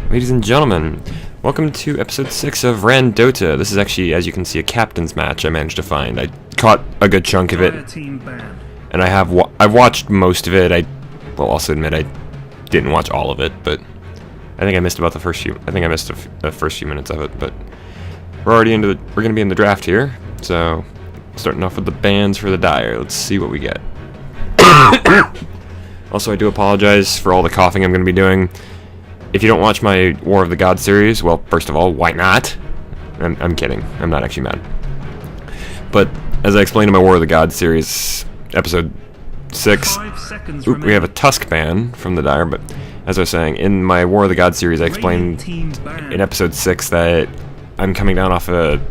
Ladies and gentlemen, welcome to episode 6 of RanDOTA. This is actually, as you can see, a captain's match I managed to find. I caught a good chunk of it, and I've watched most of it. I will also admit I didn't watch all of it, but I think I missed about the first few. I think I missed the first few minutes of it, but we're already into the. We're gonna be in the draft here, so starting off with the bans for the Dire. Let's see what we get. Also, I do apologize for all the coughing I'm gonna be doing. If you don't watch my War of the Gods series, well, first of all, why not? I'm kidding. I'm not actually mad. But as I explained in my War of the Gods series, episode 6, we have a Tusk ban from the Dire, but as I was saying, in my War of the Gods series, I explained in episode 6 that I'm coming down off a...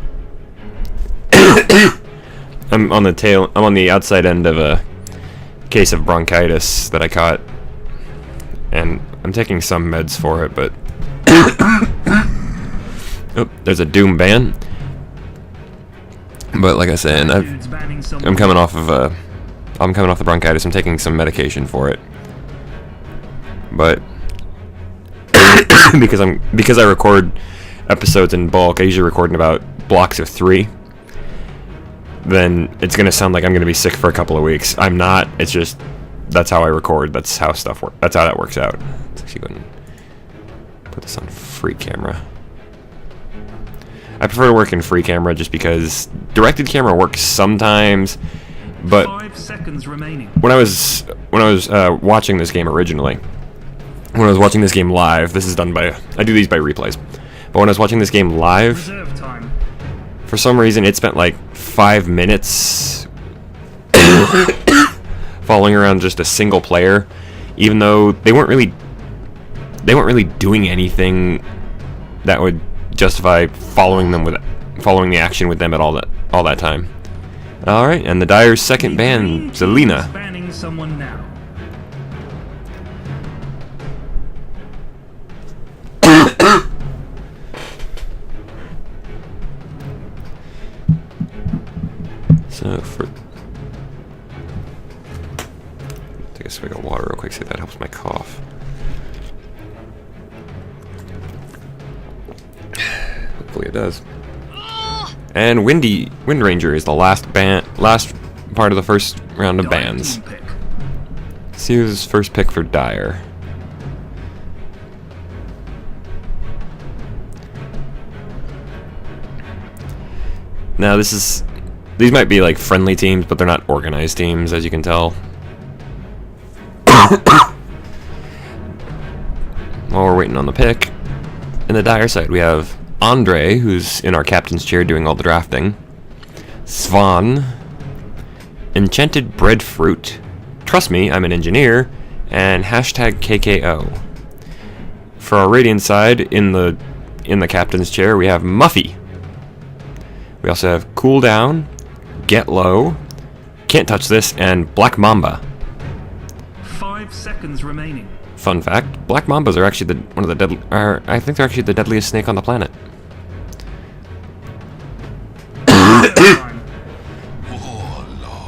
I'm on the outside end of a case of bronchitis that I caught, and I'm taking some meds for it, but oh, there's a Doom ban. But like I said, I'm coming off the bronchitis. I'm taking some medication for it, but because I record episodes in bulk, I usually record in about blocks of 3. Then it's gonna sound like I'm gonna be sick for a couple of weeks. I'm not. It's just that's how I record. That's how stuff works. That's how that works out. Let's actually go ahead and put this on free camera. I prefer to work in free camera just because directed camera works sometimes, but 5 seconds remaining. when I was watching this game originally, when I was watching this game live, this is done by I do these by replays, but when I was watching this game live, Reserve time. for some reason it spent like 5 minutes following around just a single player, even though they weren't really doing anything that would justify following the action with them at all that time. All right, and the Dire's second ban, Zelina. Banning someone now. So for take a swig of water real quick, see if that helps my cough. Hopefully it does. And Wind Ranger is the last part of the first round of bans. Let's see who's first pick for Dire. Now these might be like friendly teams, but they're not organized teams, as you can tell. While we're waiting on the pick, in the Dire side we have Andre, who's in our captain's chair doing all the drafting. Svan, Enchanted Breadfruit, Trust Me, I'm an Engineer, and hashtag KKO. For our Radiant side, in the captain's chair, we have Muffy. We also have Cool Down, Get Low, Can't Touch This, and Black Mamba. 5 seconds remaining. Fun fact: Black Mambas are actually I think they're actually the deadliest snake on the planet.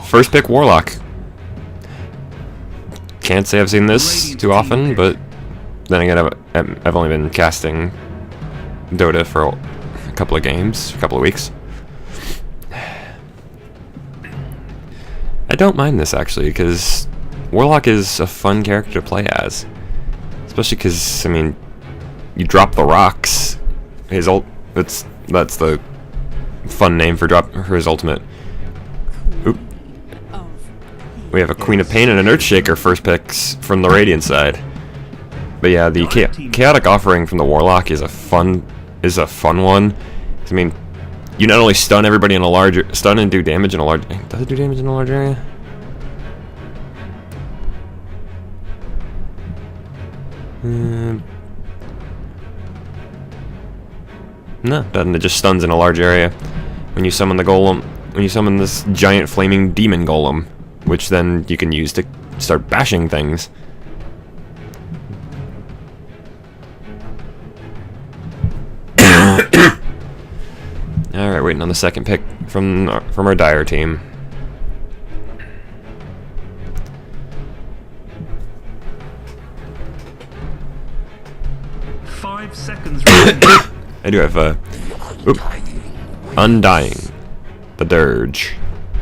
First pick Warlock. Can't say I've seen this too often, but then again, I've only been casting Dota for a couple of games, a couple of weeks. I don't mind this actually, because Warlock is a fun character to play as, especially because, I mean, you drop the rocks. His that's the fun name for his ultimate. Oop. We have a Queen of Pain and an Earthshaker first picks from the Radiant side. But yeah, the Chaotic Offering from the Warlock is a fun one. I mean, you not only stun everybody in a large stun and do damage in a large. Does it do damage in a large area? No, doesn't. It just stuns in a large area when you summon the golem. When you summon this giant flaming demon golem, which then you can use to start bashing things. All right, waiting on the second pick from our Dire team. 5 seconds remaining. I do have Undying, the Dirge.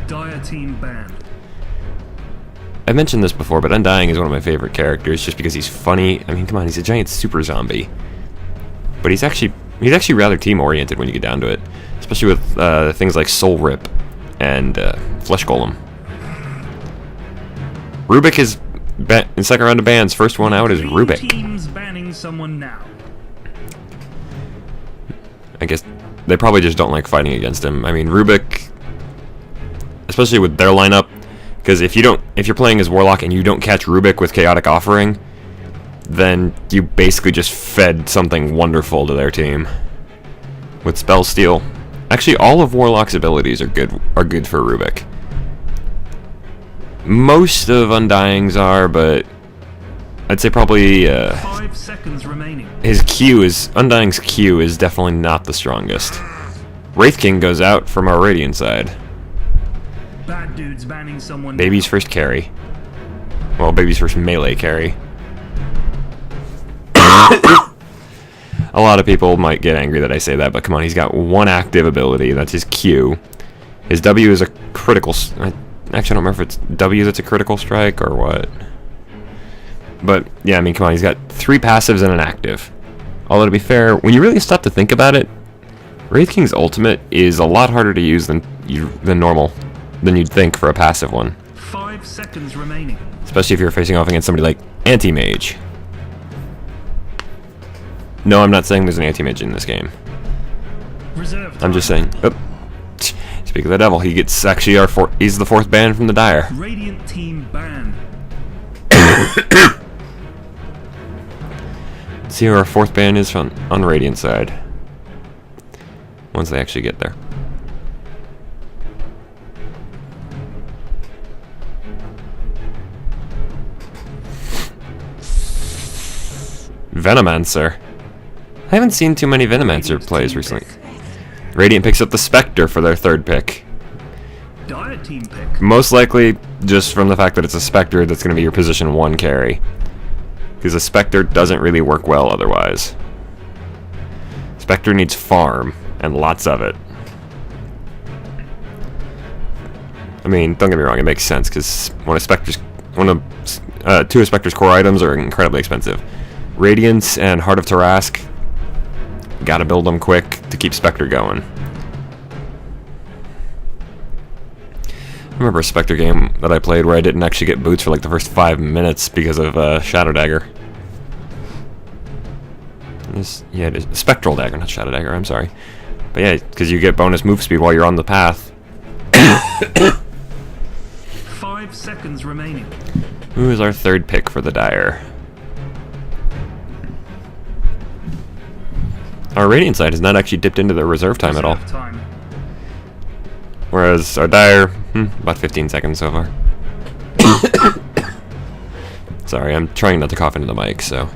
Dire team banned. I mentioned this before, but Undying is one of my favorite characters just because he's funny. I mean, come on, he's a giant super zombie. But he's actually rather team-oriented when you get down to it. Especially with things like Soul Rip and Flesh Golem. Rubik is in second round of bans. First one out is Rubik. Teams banning someone now. I guess they probably just don't like fighting against him. I mean, Rubik, especially with their lineup, because if you're playing as Warlock and you don't catch Rubik with Chaotic Offering, then you basically just fed something wonderful to their team. With Spell Steal, actually all of Warlock's abilities are good for Rubik. Most of Undying's are, but I'd say probably 5 seconds remaining. Undying's Q is definitely not the strongest. Wraith King goes out from our Radiant side. Bad dudes banning someone. Baby's first carry. Well, Baby's first melee carry. A lot of people might get angry that I say that, but come on, he's got one active ability, that's his Q. His W is a critical... Actually, I don't remember if it's W that's a critical strike or what. But, yeah, I mean, come on, he's got 3 passives and an active. Although, to be fair, when you really stop to think about it, Wraith King's ultimate is a lot harder to use than you'd think for a passive one. 5 seconds remaining. Especially if you're facing off against somebody like Anti-Mage. No, I'm not saying there's an Anti-Mage in this game. Reserve time. I'm just saying... Oh, speak of the devil, he's the 4th ban from the Dire. Radiant team banned. Let's see who our 4th ban is on Radiant side. Once they actually get there. Venomancer. I haven't seen too many Venomancer plays recently. Radiant picks up the Spectre for their 3rd pick. Dire team pick. Most likely just from the fact that it's a Spectre that's going to be your position 1 carry. Because a Spectre doesn't really work well otherwise. Spectre needs farm, and lots of it. I mean, don't get me wrong, it makes sense, because two of Spectre's core items are incredibly expensive. Radiance and Heart of Tarask, gotta build them quick to keep Spectre going. I remember a Spectre game that I played where I didn't actually get boots for like the first 5 minutes because of Shadow Dagger. Yeah, it is Spectral Dagger, not Shadow Dagger, I'm sorry. But yeah, because you get bonus move speed while you're on the path. 5 seconds remaining. Who is our 3rd pick for the Dire? Our Radiant side has not actually dipped into their reserve time at all. Reserve time. Whereas our Dire, about 15 seconds so far. Sorry, I'm trying not to cough into the mic, so...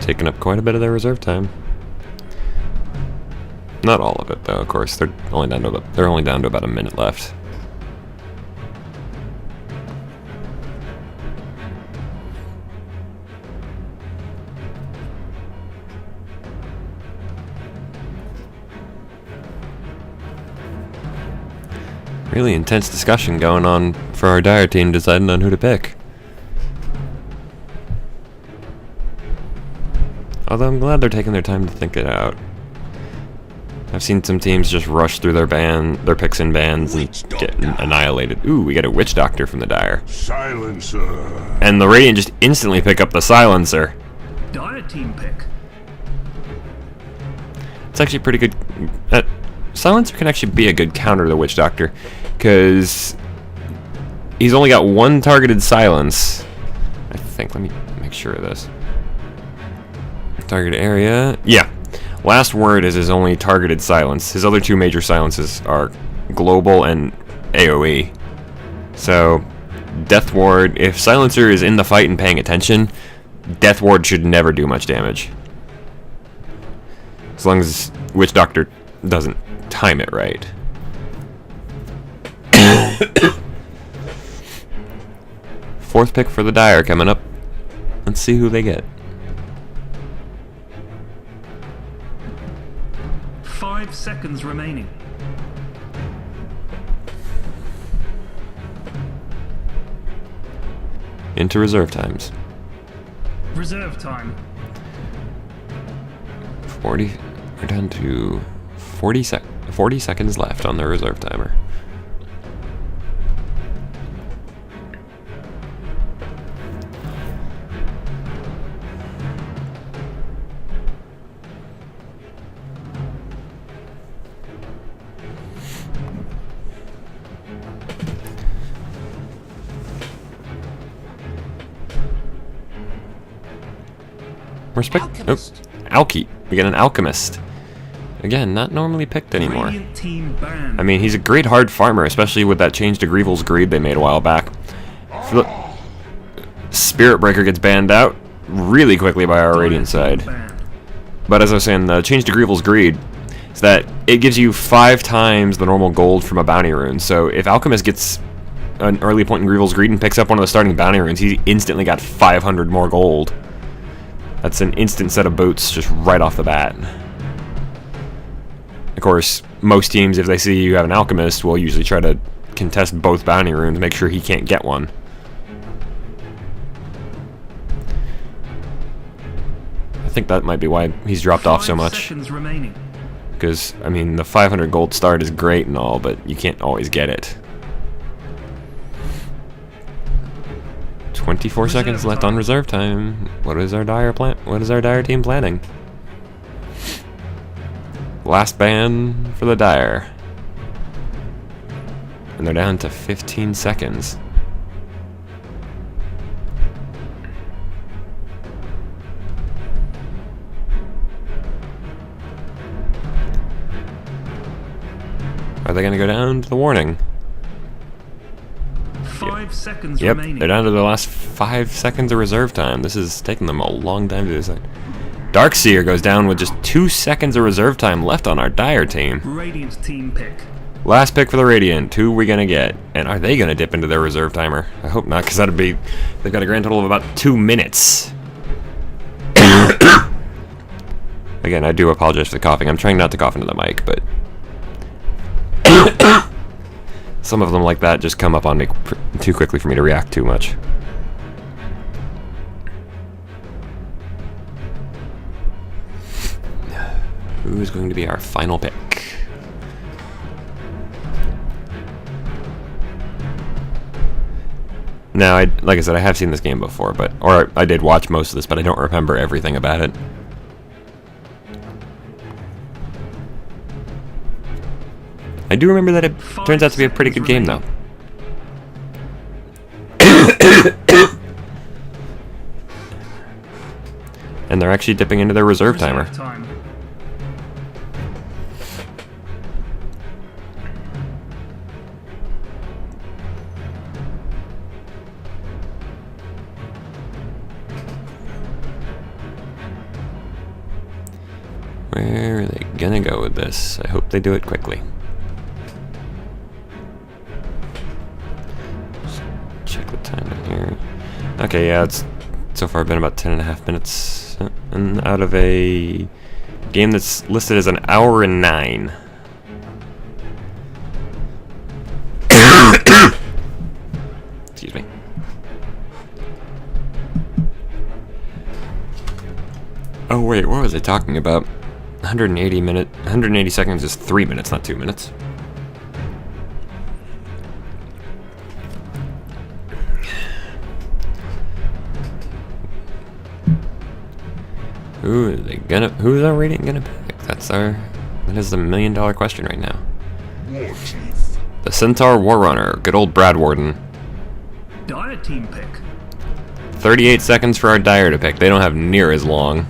Taking up quite a bit of their reserve time. Not all of it, though. Of course, they're only down to about a minute left. Really intense discussion going on for our Dire team deciding on who to pick. Although I'm glad they're taking their time to think it out. I've seen some teams just rush through their picks and bans and get annihilated. Ooh, we got a Witch Doctor from the Dire. Silencer. And the Radiant just instantly pick up the Silencer. Dire team pick. It's actually pretty good. Silencer can actually be a good counter to the Witch Doctor, because he's only got 1 targeted silence, I think. Let me make sure of this. Target area. Yeah. Last word is his only targeted silence. His other two major silences are global and AoE. So, Death Ward, if Silencer is in the fight and paying attention, Death Ward should never do much damage. As long as Witch Doctor doesn't time it right. Fourth pick for the Dire coming up. Let's see who they get. 5 seconds remaining. Into reserve times. Reserve time. 40. We're down to 40 seconds left on the reserve timer. Alki. We get an Alchemist. Again, not normally picked anymore. Radiant team banned. I mean, he's a great hard farmer, especially with that change to Greevil's Greed they made a while back. Spirit Breaker gets banned out really quickly by our Radiant side. But as I was saying, the change to Greevil's Greed is that it gives you 5 times the normal gold from a bounty rune. So if Alchemist gets an early point in Greevil's Greed and picks up one of the starting bounty runes, he instantly got 500 more gold. That's an instant set of boots just right off the bat. Of course, most teams, if they see you have an Alchemist, will usually try to contest both bounty runes, make sure he can't get one. I think that might be why he's dropped off so much. 5 seconds remaining. Because, I mean, the 500 gold start is great and all, but you can't always get it. 24 seconds left on reserve time. What is our Dire team planning? Last ban for the Dire. And they're down to 15 seconds. Are they going to go down to the warning? 5 seconds Yep, remaining. they're down to the last 5 seconds of reserve time. This is taking them a long time to decide. Darkseer goes down with just 2 seconds of reserve time left on our Dire team. Radiant team pick. Last pick for the Radiant. Who are we going to get? And are they going to dip into their reserve timer? I hope not, because that'd be... They've got a grand total of about 2 minutes. Again, I do apologize for the coughing. I'm trying not to cough into the mic, but... Some of them like that just come up on me too quickly for me to react too much. Who is going to be our final pick? Now, like I said, I have seen this game before, or I did watch most of this, but I don't remember everything about it. I do remember that it turns out to be a pretty good game, though. And they're actually dipping into their reserve timer. Where are they gonna go with this? I hope they do it quickly. Check the time in here. Okay, yeah, it's so far been about 10.5 minutes, and out of a game that's listed as an hour and 9. Excuse me. Oh wait, what was I talking about? 180 seconds is 3 minutes, not 2 minutes. Who's our Radiant gonna pick? That is the $1 million question right now. The Centaur Warrunner, good old Brad Warden. Dire team pick. 38 seconds for our Dire to pick. They don't have near as long.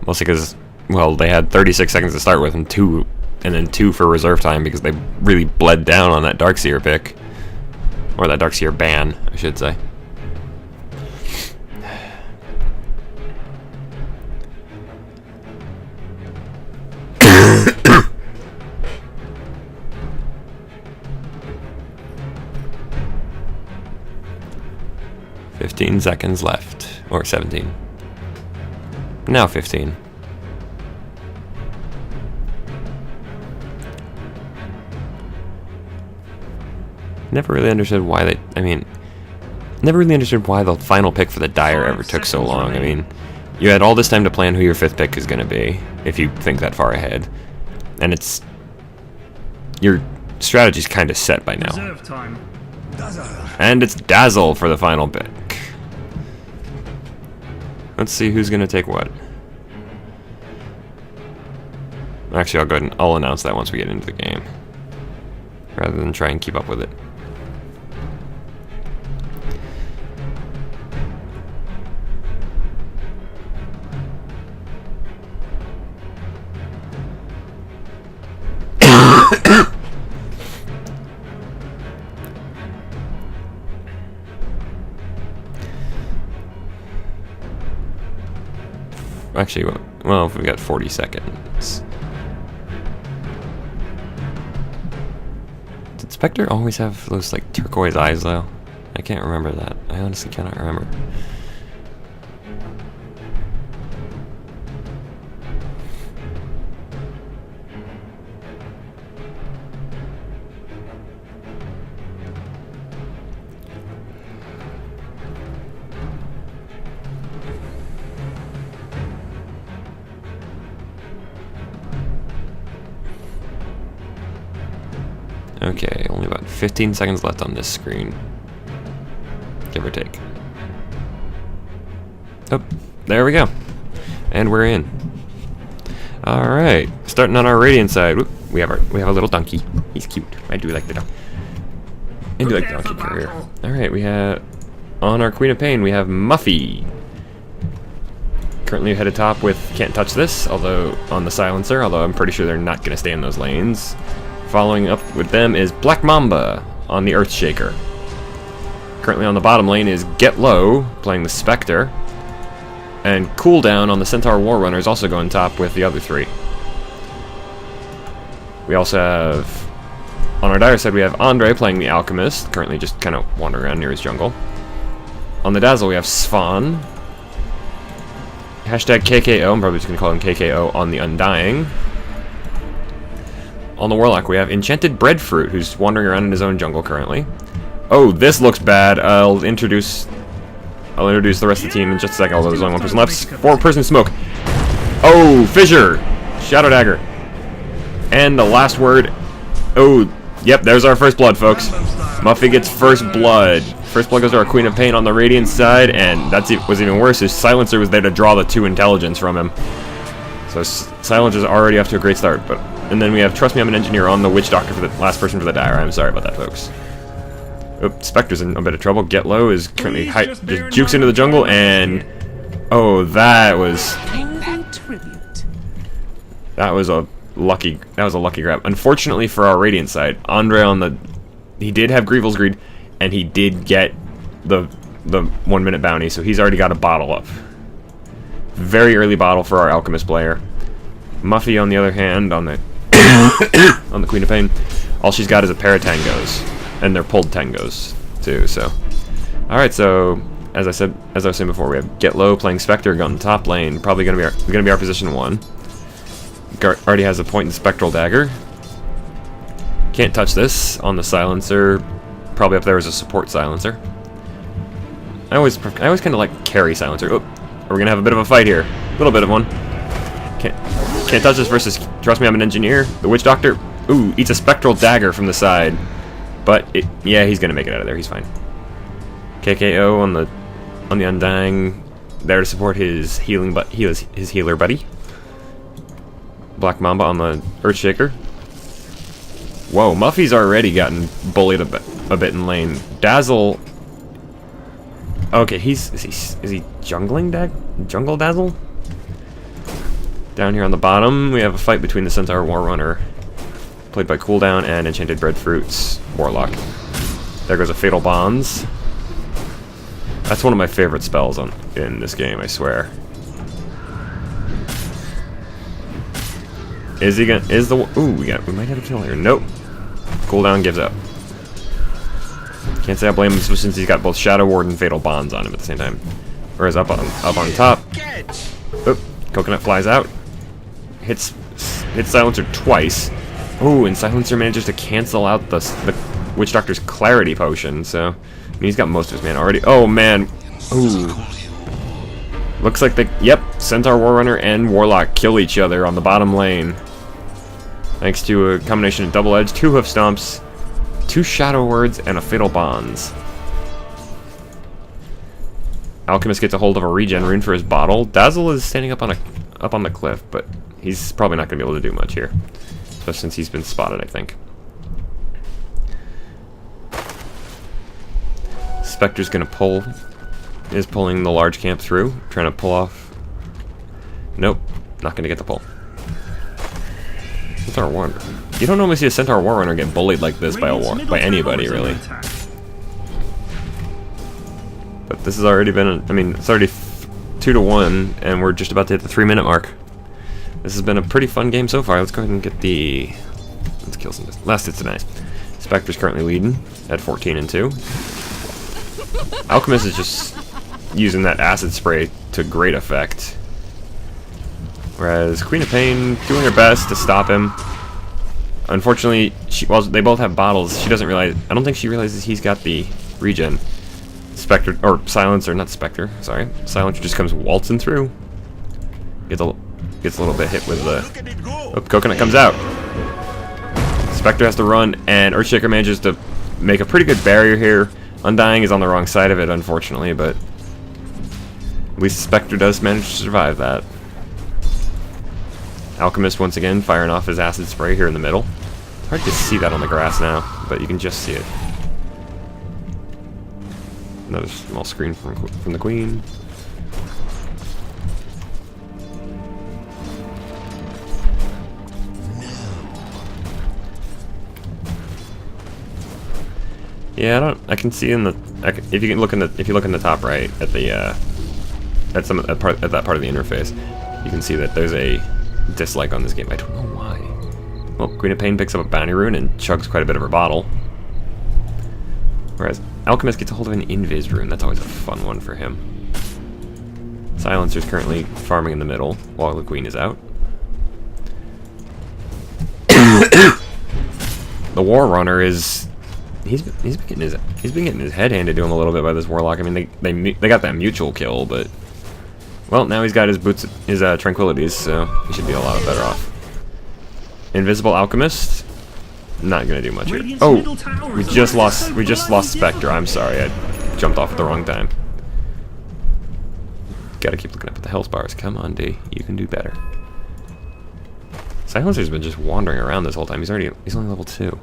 Mostly because, well, they had 36 seconds to start with and then 2 for reserve time because they really bled down on that Darkseer pick. Or that Darkseer ban, I should say. "15 seconds left." Or 17. Now 15. Never really understood why never really understood why the final pick for the Dire ever took so long. I mean, you had all this time to plan who your 5th pick is going to be, if you think that far ahead. And your strategy's kind of set by now. Reserve time. And it's Dazzle for the final pick. Let's see who's going to take what. Actually, I'll go ahead and I'll announce that once we get into the game, rather than try and keep up with it. Actually, well, if we've got 40 seconds. Did Spectre always have those, like, turquoise eyes, though? I can't remember that. I honestly cannot remember. Okay, only about 15 seconds left on this screen. Give or take. Oh, there we go. And we're in. Alright, starting on our Radiant side. Whoop, we have a little donkey. He's cute. I do like the donkey. I do like the donkey carrier. Alright, we have on our Queen of Pain we have Muffy. Currently headed top with Can't Touch This, although on the silencer, although I'm pretty sure they're not gonna stay in those lanes. Following up with them is Black Mamba on the Earthshaker. Currently on the bottom lane is Get Low, playing the Spectre. And Cooldown on the Centaur Warrunner is also going top with the other 3. We also have, on our Dire side, we have Andre playing the Alchemist, currently just kind of wandering around near his jungle. On the Dazzle we have Svan. Hashtag KKO, I'm probably just going to call him KKO on the Undying. On the Warlock, we have Enchanted Breadfruit, who's wandering around in his own jungle currently. Oh, this looks bad. I'll introduce the rest of the team in just a second, although there's only one person left. 4-person smoke. Oh, Fissure! Shadow Dagger. And the last word. Oh, yep, there's our first blood, folks. Muffy gets first blood. First blood goes to our Queen of Pain on the Radiant side, and that was even worse. His Silencer was there to draw the 2 intelligence from him. So Silencer's already off to a great start, but... And then we have Trust Me, I'm an Engineer on the Witch Doctor for the last person for the Dire. I'm sorry about that, folks. Oop, Spectre's in a bit of trouble. Get Low is currently just jukes into the jungle, and... Oh, that was a lucky grab. Unfortunately for our Radiant side, Andre on the... He did have Grievel's Greed, and he did get the 1-minute bounty, so he's already got a bottle up. Very early bottle for our Alchemist player. Muffy, on the other hand, on the on the Queen of Pain, all she's got is a pair of tangos, and they're pulled tangos too. So, all right. So, as I was saying before, we have Get Low playing Spectre on the top lane. Probably gonna be our position 1. Already has a point in Spectral Dagger. Can't Touch This on the Silencer. Probably up there as a support Silencer. I always kind of like carry Silencer. Oh, we're gonna have a bit of a fight here. A little bit of one. Can't Touch This versus Trust Me, I'm an Engineer. The Witch Doctor, ooh, eats a Spectral Dagger from the side. But, yeah, he's going to make it out of there. He's fine. KKO on the Undying, there to support his his healer buddy. Black Mamba on the Earthshaker. Whoa, Muffy's already gotten bullied a bit in lane. Dazzle Okay, is he jungle dazzle? Down here on the bottom, we have a fight between the Centaur Warrunner, played by Cooldown, and Enchanted Breadfruit's Warlock. There goes a Fatal Bonds. That's one of my favorite spells in this game, I swear. Is he gonna? Ooh, we might have a kill here. Nope. Cooldown gives up. Can't say I blame him, especially since he's got both Shadow Ward and Fatal Bonds on him at the same time. Whereas up on top. Oop, Coconut flies out. Hits Silencer twice. Ooh, and Silencer manages to cancel out the Witch Doctor's Clarity Potion, so I mean, he's got most of his mana already. Oh man. Ooh. Looks like yep, Centaur Warrunner and Warlock kill each other on the bottom lane. Thanks to a combination of Double Edge, 2 Hoof Stomps, 2 Shadow Words, and a Fatal Bonds. Alchemist gets a hold of a regen rune for his bottle. Dazzle is standing up on the cliff, but he's probably not going to be able to do much here, especially since he's been spotted, I think. Spectre's going to is pulling the large camp through, trying to pull off. Nope, not going to get the pull. Centaur Warrunner. You don't normally see a Centaur Warrunner get bullied like this by anybody, really. But this has already been, I mean, it's already 2-1, and we're just about to hit the 3-minute mark. This has been a pretty fun game so far. Let's go ahead and get let's kill some last hits tonight. Spectre's currently leading at 14-2. Alchemist is just using that acid spray to great effect. Whereas Queen of Pain doing her best to stop him. Unfortunately, while they both have bottles, she doesn't realize. I don't think she realizes he's got the regen. Spectre or Silencer, not Spectre. Sorry, Silencer just comes waltzing through. Gets a little bit hit with the. Oh, Coconut comes out. Spectre has to run, and Earthshaker manages to make a pretty good barrier here. Undying is on the wrong side of it, unfortunately, but at least Spectre does manage to survive that. Alchemist once again firing off his acid spray here in the middle. It's hard to see that on the grass now, but you can just see it. Another small screen from the Queen. Yeah, I can see in the. If you look in the top right at the at that part of the interface, you can see that there's a dislike on this game. I don't know why. Well, Queen of Pain picks up a bounty rune and chugs quite a bit of her bottle. Whereas Alchemist gets a hold of an Invis rune. That's always a fun one for him. Silencer's currently farming in the middle while the Queen is out. The Warrunner is. He's been getting his head handed to him a little bit by this Warlock. I mean, they got that mutual kill, but well, now he's got his tranquilities, so he should be a lot better off. Invisible Alchemist, not gonna do much here. Oh, we just lost Spectre. I'm sorry, I jumped off at the wrong time. Gotta keep looking up at the health bars. Come on, D, you can do better. Silencer's been just wandering around this whole time. He's only level 2.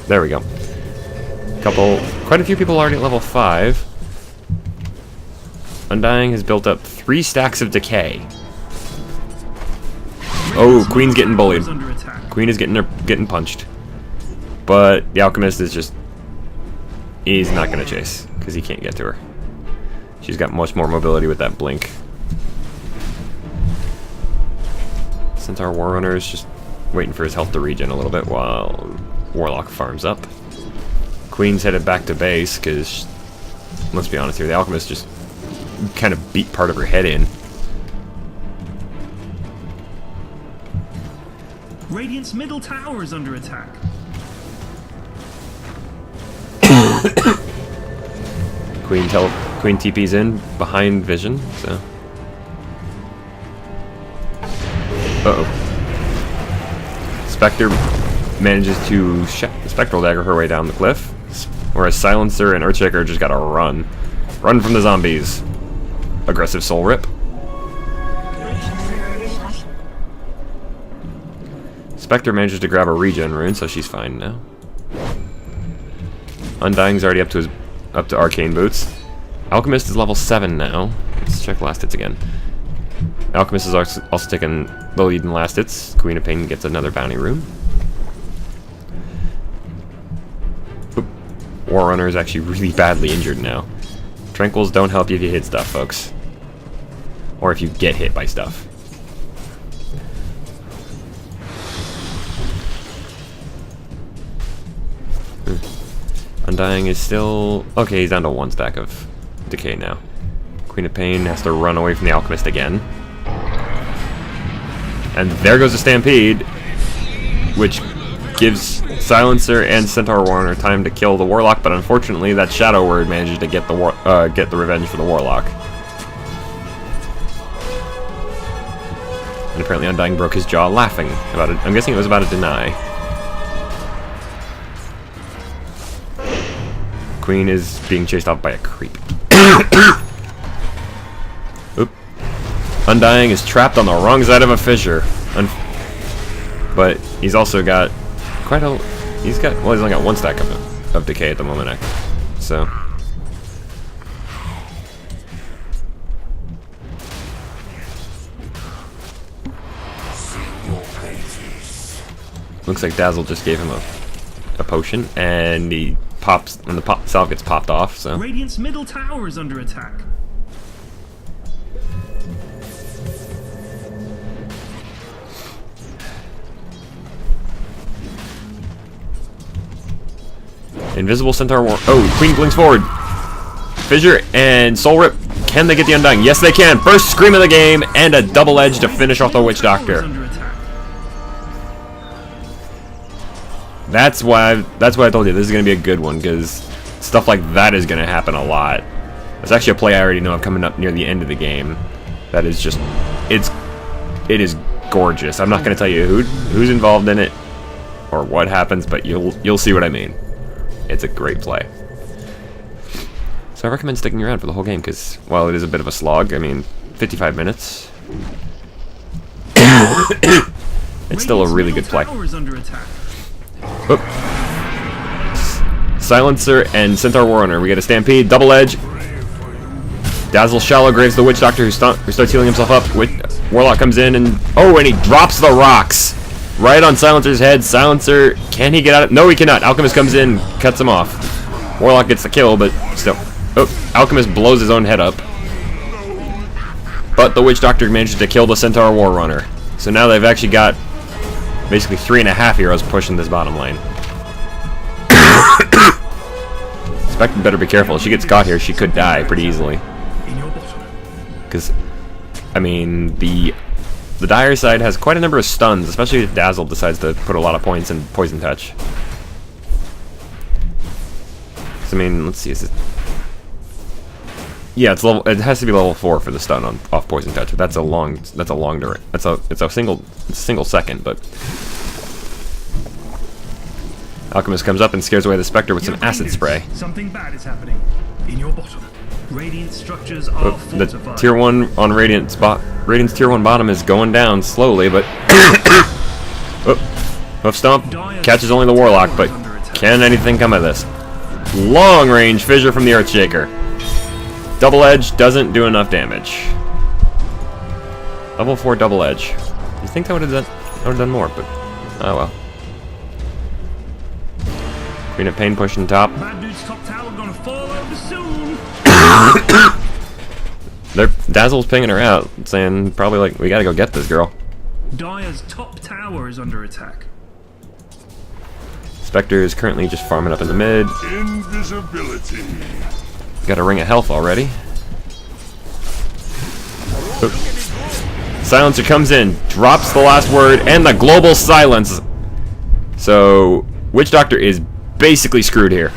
There we go. Quite a few people already at level 5. Undying has built up 3 stacks of decay. Oh, Queen's getting bullied. Queen is getting punched. But the Alchemist is just. He's not gonna chase because he can't get to her. She's got much more mobility with that blink. Centaur Warrunner is just waiting for his health to regen a little bit while Warlock farms up. Queen's headed back to base because, let's be honest here, the Alchemist just kind of beat part of her head in. Radiant's middle tower is under attack. Queen TP's in behind Vision, so. Uh-oh. Spectre manages to Spectral Dagger her way down the cliff, whereas Silencer and Earthshaker just gotta run. Run from the zombies. Aggressive Soul Rip. Spectre manages to grab a regen rune, so she's fine now. Undying's already up to his up to Arcane Boots. Alchemist is level 7 now. Let's check last hits again. Alchemist is also taking the lead in last hits. Queen of Pain gets another bounty room. Oop. War Runner is actually really badly injured now. Tranquils don't help you if you hit stuff, folks. Or if you get hit by stuff. Undying is still... Okay, he's down to 1 stack of decay now. Queen of Pain has to run away from the Alchemist again. And there goes the Stampede, which gives Silencer and Centaur Warner time to kill the Warlock, but unfortunately that Shadow Word manages to get the revenge for the Warlock. And apparently Undying broke his jaw laughing about it. I'm guessing it was about a deny. Queen is being chased off by a creep. Oop. Undying is trapped on the wrong side of a fissure. But he's also got quite a... He's only got 1 stack of decay at the moment, so... Looks like Dazzle just gave him a potion, and he pops, and the salve gets popped off, so... Radiant's middle tower is under attack. Invisible Centaur War... Oh, Queen blinks forward. Fissure and Soul Rip. Can they get the Undying? Yes, they can. First Scream of the game, and a double edge to finish off the Witch Doctor. That's why I told you this is going to be a good one, because stuff like that is going to happen a lot. There's actually a play I already know of coming up near the end of the game. That is just... It is gorgeous. I'm not going to tell you who's involved in it, or what happens, but you'll see what I mean. It's a great play. So I recommend sticking around for the whole game, because while it is a bit of a slog, I mean, 55 minutes, it's still a really good play. Oop. Silencer and Centaur Warrunner. We get a Stampede, double edge. Dazzle Shallow Graves the Witch Doctor, who starts healing himself up. Warlock comes in and... Oh, and he drops the rocks! Right on Silencer's head. Silencer, can he get out of... No, he cannot. Alchemist comes in, cuts him off. Warlock gets the kill, but still. Oh, Alchemist blows his own head up. But the Witch Doctor manages to kill the Centaur Warrunner. So now they've actually got basically 3.5 heroes pushing this bottom lane. Spectre better be careful. If she gets caught here, she could die pretty easily. Because, I mean, the Dire side has quite a number of stuns, especially if Dazzle decides to put a lot of points in Poison Touch. So, I mean, let's see, is it... Yeah, it has to be level 4 for the stun off Poison Touch, but that's it's a single second, but... Alchemist comes up and scares away the Spectre with some acid spray. Something bad is happening. In your bottom. Radiant structures are the fortified. tier 1 on Radiant's tier 1 bottom is going down slowly, but Hoof Stomp catches only the Warlock, but can anything come of this? Long range fissure from the Earthshaker. Double edge doesn't do enough damage. Level 4 double edge. You think that would have done more, but oh well. Queen of Pain pushing top. Bad dude's top tower gonna fall over soon. Dazzle's pinging her out, saying probably like, we gotta go get this girl. Dire's top tower is under attack. Spectre is currently just farming up in the mid. Invisibility. Got a ring of health already. Oop. Silencer comes in, drops the last word, and the global silence. So, Witch Doctor is basically screwed here.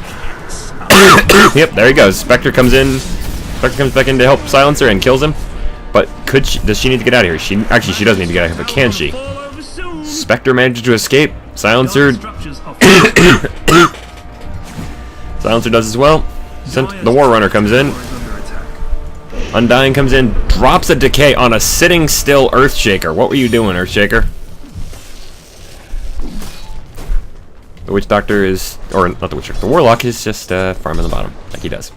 Yep, there he goes. Spectre comes back in to help Silencer and kills him. But does she need to get out of here? She does need to get out of here, but can she? Spectre manages to escape. Silencer Silencer does as well. The Warrunner comes in. Undying comes in, drops a decay on a sitting still Earthshaker. What were you doing, Earthshaker? The Witch Doctor is, or not the Witch Doctor, the Warlock is just farming the bottom, like he does.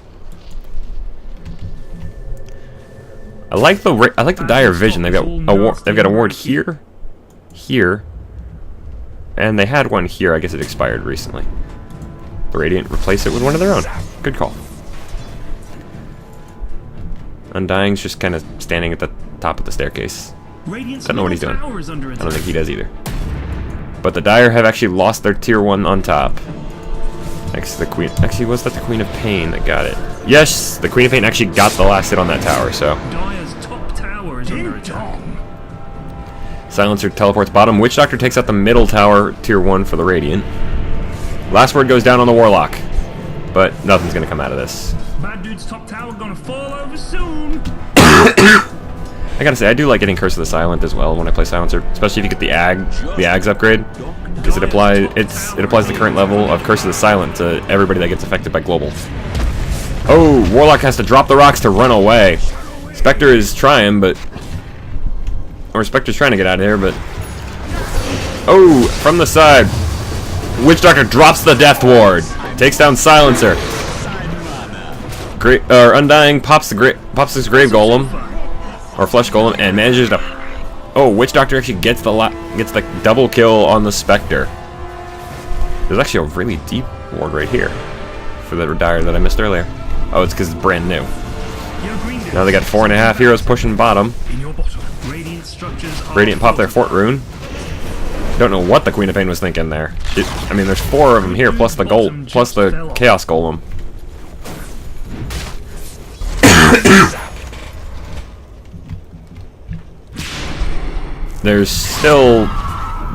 I like the dire vision. They've got a ward here, here, and they had one here. I guess it expired recently. The Radiant replaced it with one of their own. Good call. Undying's just kind of standing at the top of the staircase. Don't know what he's doing. I don't think he does either. But the Dire have actually lost their tier 1 on top. Next to the Queen. Actually, was that the Queen of Pain that got it? Yes, the Queen of Pain actually got the last hit on that tower, so. Dire's top tower is under attack. Silencer teleports bottom. Witch Doctor takes out the middle tower, tier 1 for the Radiant. Last word goes down on the Warlock. But nothing's going to come out of this. Bad dude's top tower gonna fall over soon. I gotta say, I do like getting Curse of the Silent as well when I play Silencer, especially if you get the Ags upgrade, because it applies the current level of Curse of the Silent to everybody that gets affected by global. Oh, Warlock has to drop the rocks to run away. Spectre is trying, or Spectre's trying to get out of here, but oh, from the side, Witch Doctor drops the Death Ward, takes down Silencer. Undying pops this Grave Golem, or Flesh Golem, and manages to. Oh, Witch Doctor actually gets the double kill on the Spectre. There's actually a really deep ward right here for the Dire that I missed earlier. Oh, it's because it's brand new. Now they got 4.5 heroes pushing bottom. Radiant pop their Fort Rune. Don't know what the Queen of Pain was thinking there. I mean, there's 4 of them here, plus the Chaos Golem. There's still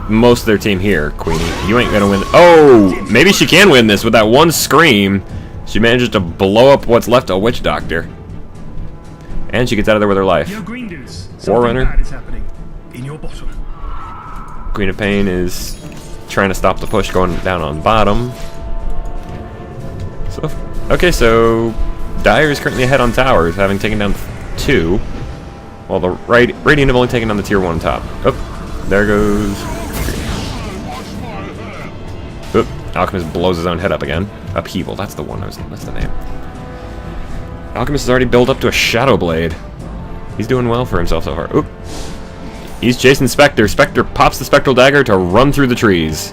most of their team here, Queenie. You ain't gonna win. Oh, maybe she can win this with that one scream. She manages to blow up what's left of Witch Doctor. And she gets out of there with her life. Warrunner. Queen of Pain is trying to stop the push going down on bottom. So, okay, so Dire is currently ahead on towers, having taken down 2. While the Radiant have only taken down the tier 1 top. Oh, there goes. Oop, Alchemist blows his own head up again. Upheaval, that's the one. That's the name. Alchemist has already built up to a Shadow Blade. He's doing well for himself so far. Oop. He's chasing Spectre. Spectre pops the Spectral Dagger to run through the trees.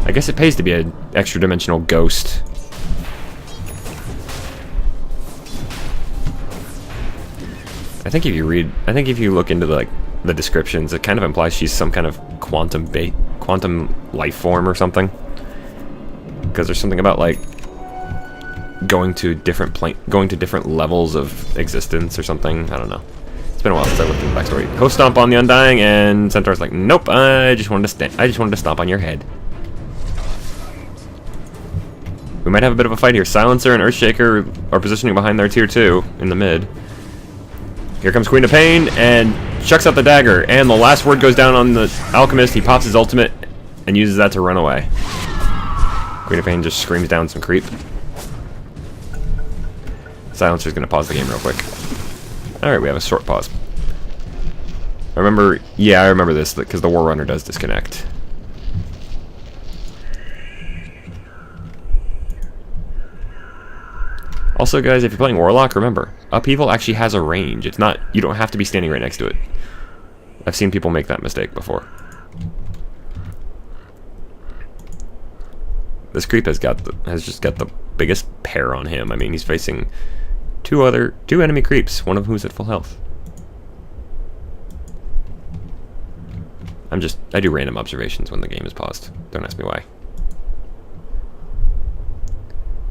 I guess it pays to be an extra-dimensional ghost. I think if you look into the descriptions, it kind of implies she's some kind of quantum life form or something. Because there's something about like going to different levels of existence or something. I don't know. It's been a while since I looked into the backstory. Host stomp on the Undying, and Centaur's like, nope. I just wanted to stomp on your head. We might have a bit of a fight here. Silencer and Earthshaker are positioning behind their tier 2 in the mid. Here comes Queen of Pain, and chucks out the dagger, and the last word goes down on the Alchemist. He pops his ultimate, and uses that to run away. Queen of Pain just screams down some creep. Silencer's gonna pause the game real quick. Alright, we have a short pause. I remember this, because the Warrunner does disconnect. Also, guys, if you're playing Warlock, remember, Upheaval actually has a range. It's not, you don't have to be standing right next to it. I've seen people make that mistake before. This creep has just got the biggest pair on him. I mean, he's facing two enemy creeps, one of whom's at full health. I do random observations when the game is paused. Don't ask me why.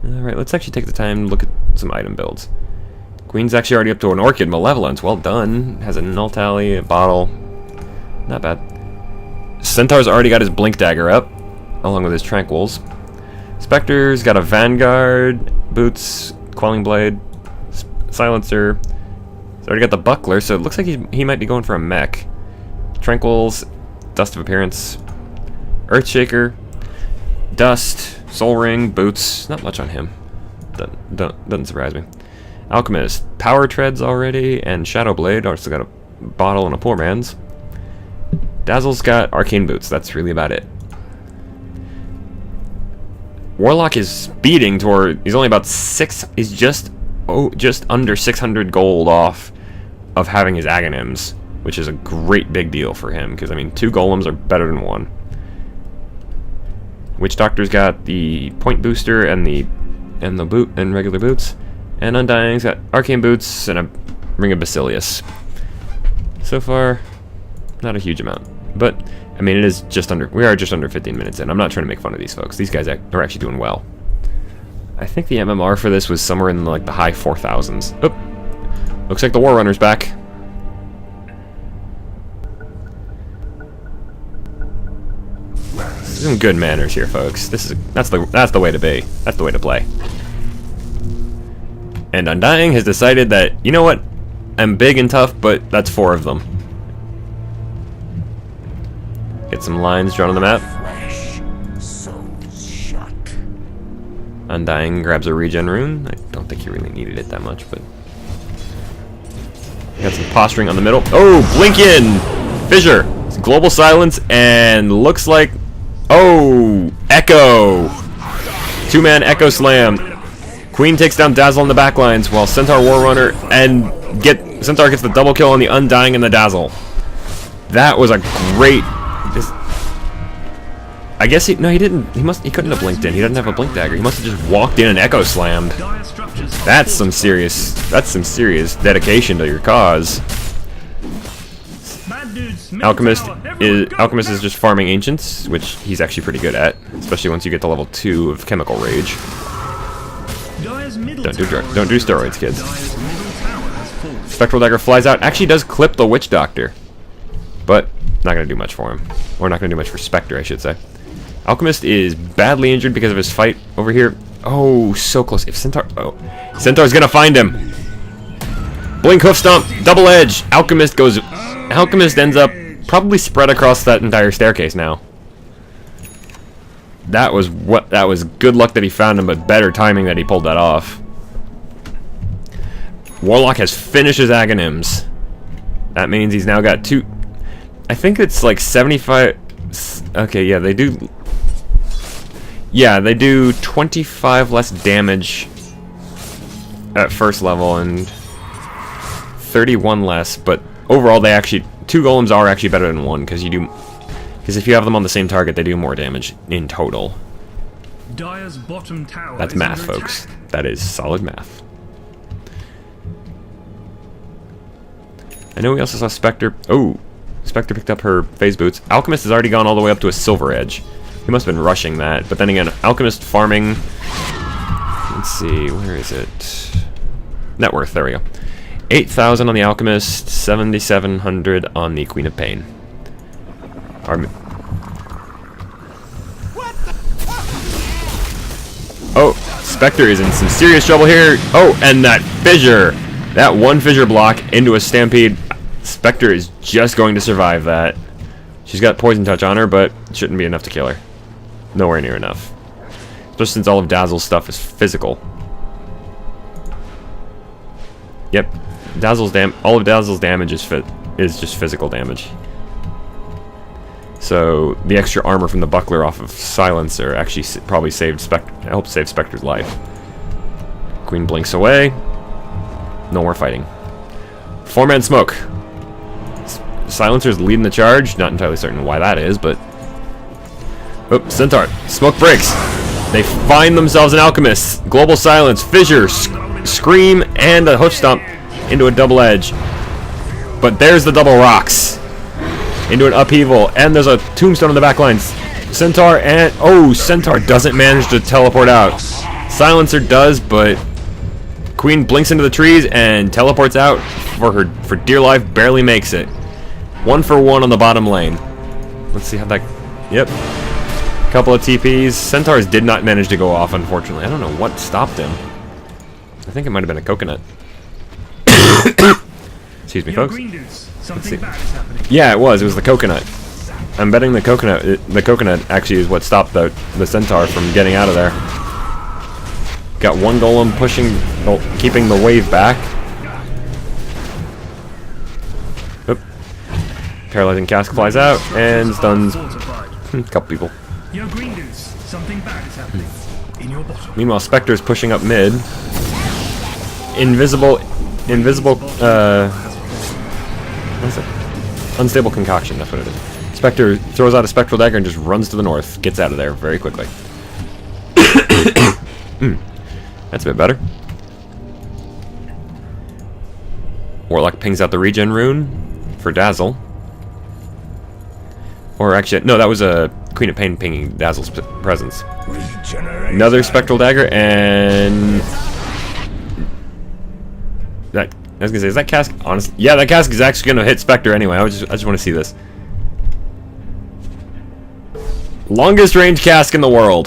Alright, let's actually take the time to look at some item builds. Queen's actually already up to an Orchid Malevolence. Well done. Has a null tally, a bottle. Not bad. Centaur's already got his Blink Dagger up, along with his Tranquils. Spectre's got a Vanguard, Boots, Quelling Blade, Silencer. He's already got the Buckler, so it looks like he might be going for a mech. Tranquils, Dust of Appearance, Earthshaker, Dust, Soul Ring, Boots. Not much on him. Doesn't surprise me. Alchemist, Power Treads already, and Shadow Blade. Also got a bottle and a poor man's. Dazzle's got Arcane Boots. That's really about it. Warlock is speeding toward. He's only about 6. He's just under 600 gold off of having his Aghanims, which is a great big deal for him. Because I mean, 2 golems are better than 1. Witch Doctor's got the point booster and the boot and regular boots, and Undying's got arcane boots and a ring of Basilius. So far, not a huge amount, but I mean, it is just under. We are just under 15 minutes in. I'm not trying to make fun of these folks. These guys are actually doing well. I think the MMR for this was somewhere in like the high 4,000s. Oop! Looks like the War Runner's back. Some good manners here, folks. That's the way to be. That's the way to play. And Undying has decided that, you know what? I'm big and tough, but that's 4 of them. Get some lines drawn on the map. Undying grabs a regen rune. I don't think he really needed it that much, but got some posturing on the middle. Oh, blink in! Fissure! It's global silence, and looks like, oh, Echo! 2-man Echo Slam. Queen takes down Dazzle on the backlines, while Centaur War Runner and Centaur gets the double kill on the Undying and the Dazzle. That was a great. I guess he didn't. He couldn't have blinked in. He doesn't have a blink dagger. He must have just walked in and Echo Slammed. That's some serious dedication to your cause. Alchemist is just farming ancients, which he's actually pretty good at, especially once you get to level 2 of Chemical Rage. Don't do steroids, kids. Spectral Dagger flies out. Actually does clip the Witch Doctor, but not going to do much for him. Or not going to do much for Spectre, I should say. Alchemist is badly injured because of his fight over here. Oh, so close. If Centaur... Oh. Centaur's going to find him. Blink Hoof Stomp. Double Edge. Alchemist ends up probably spread across that entire staircase now. That was good luck that he found him, but better timing that he pulled that off. Warlock has finished his Aghanims. That means he's now got 2. I think it's like 75. Okay, yeah, they do. Yeah, they do 25 less damage at first level and 31 less. But overall, 2 golems are actually better than 1 because if you have them on the same target, they do more damage in total. Dire's bottom tower. That's math, folks. That is solid math. I know we also saw Spectre. Oh, Spectre picked up her phase boots. Alchemist has already gone all the way up to a Silver Edge. He must have been rushing that. But then again, Alchemist farming. Let's see, where is it? Net worth, there we go. 8,000 on the Alchemist, 7,700 on the Queen of Pain. Oh, Spectre is in some serious trouble here. Oh, and that fissure. That one fissure block into a stampede. Spectre is just going to survive that. She's got poison touch on her, but it shouldn't be enough to kill her. Nowhere near enough. Especially since all of Dazzle's stuff is physical. Yep. All of Dazzle's damage is just physical damage. So the extra armor from the buckler off of Silencer actually probably helped save Spectre's life. Queen blinks away. No more fighting. 4-man smoke. Silencer's leading the charge. Not entirely certain why that is, but... Oh, Centaur. Smoke breaks. They find themselves an Alchemist. Global silence. Fissure. Scream. And a hoof stomp into a double edge. But there's the double rocks. Into an upheaval. And there's a tombstone on the back lines. Centaur and... Oh, Centaur doesn't manage to teleport out. Silencer does, but... Queen blinks into the trees and teleports out for dear life, barely makes it. 1 for 1 on the bottom lane. Let's see how that... Yep. Couple of TPs. Centaurs did not manage to go off, unfortunately. I don't know what stopped him. I think it might have been a coconut. Excuse me, folks. Let's see. Yeah, it was. It was the coconut. I'm betting the coconut actually is what stopped the Centaur from getting out of there. Got one golem pushing, keeping the wave back. Oop. Paralyzing cask flies out and stuns a couple people. Yo, green dudes, something bad is happening. In your bottom. Meanwhile, Spectre's pushing up mid. Invisible, what is it? Unstable concoction, that's what it is. Spectre throws out a spectral dagger and just runs to the north. Gets out of there very quickly. That's a bit better. Warlock pings out the regen rune for Dazzle. Or actually, no, that was a Queen of Pain pinging Dazzle's presence. Another spectral dagger and that. I was gonna say, is that cask honest? Yeah, that cask is actually gonna hit Spectre anyway. I just want to see this. Longest range cask in the world.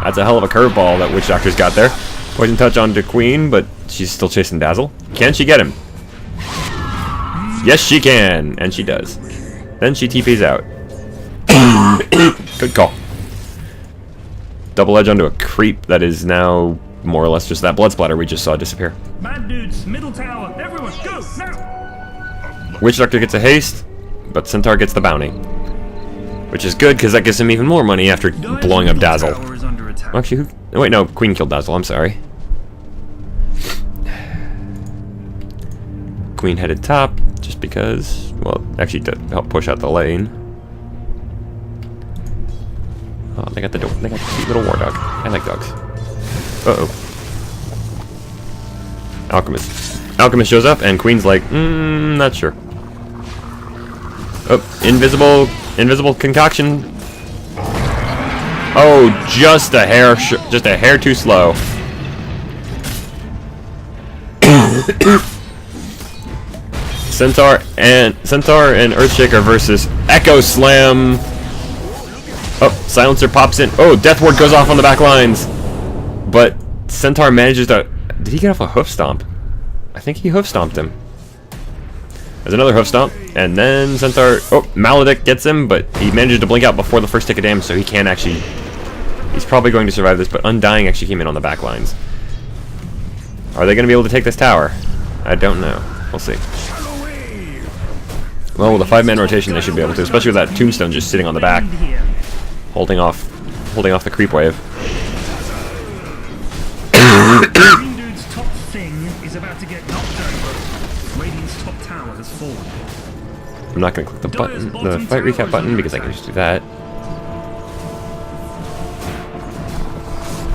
That's a hell of a curveball that Witch Doctor's got there. Poison touch onto Queen, but she's still chasing Dazzle. Can she get him? Yes, she can, and she does. Then she TP's out. Good call. Double edge onto a creep that is now more or less just that blood splatter we just saw disappear. Mad dudes, middle tower, everyone, go now! Witch Doctor gets a haste, but Centaur gets the bounty. Which is good, because that gives him even more money after blowing up Dazzle. Actually, who? Wait, no, Queen killed Dazzle, I'm sorry. Queen headed top, just because, well, actually to help push out the lane. Oh, they got the door. They got the cute little war dog. I like dogs. Uh-oh. Alchemist. Alchemist shows up, and Queen's like, not sure. Oh, invisible concoction. Oh, just a hair too slow. Centaur and Earthshaker versus Echo Slam. Oh, Silencer pops in. Oh, Death Ward goes off on the back lines. But Centaur manages to... Did he get off a hoof stomp? I think he hoof stomped him. There's another hoof stomp. And then Centaur... Oh, Maledict gets him, but he manages to blink out before the first tick of damage, so he can't actually... He's probably going to survive this, but Undying actually came in on the back lines. Are they going to be able to take this tower? I don't know. We'll see. Well, with a 5-man rotation, they should be able to, especially with that tombstone just sitting on the back, holding off the creep wave. Green dude's top thing is about to get knocked over. Radiant's top tower has fallen. I'm not going to click the button, the fight recap button, because I can just do that.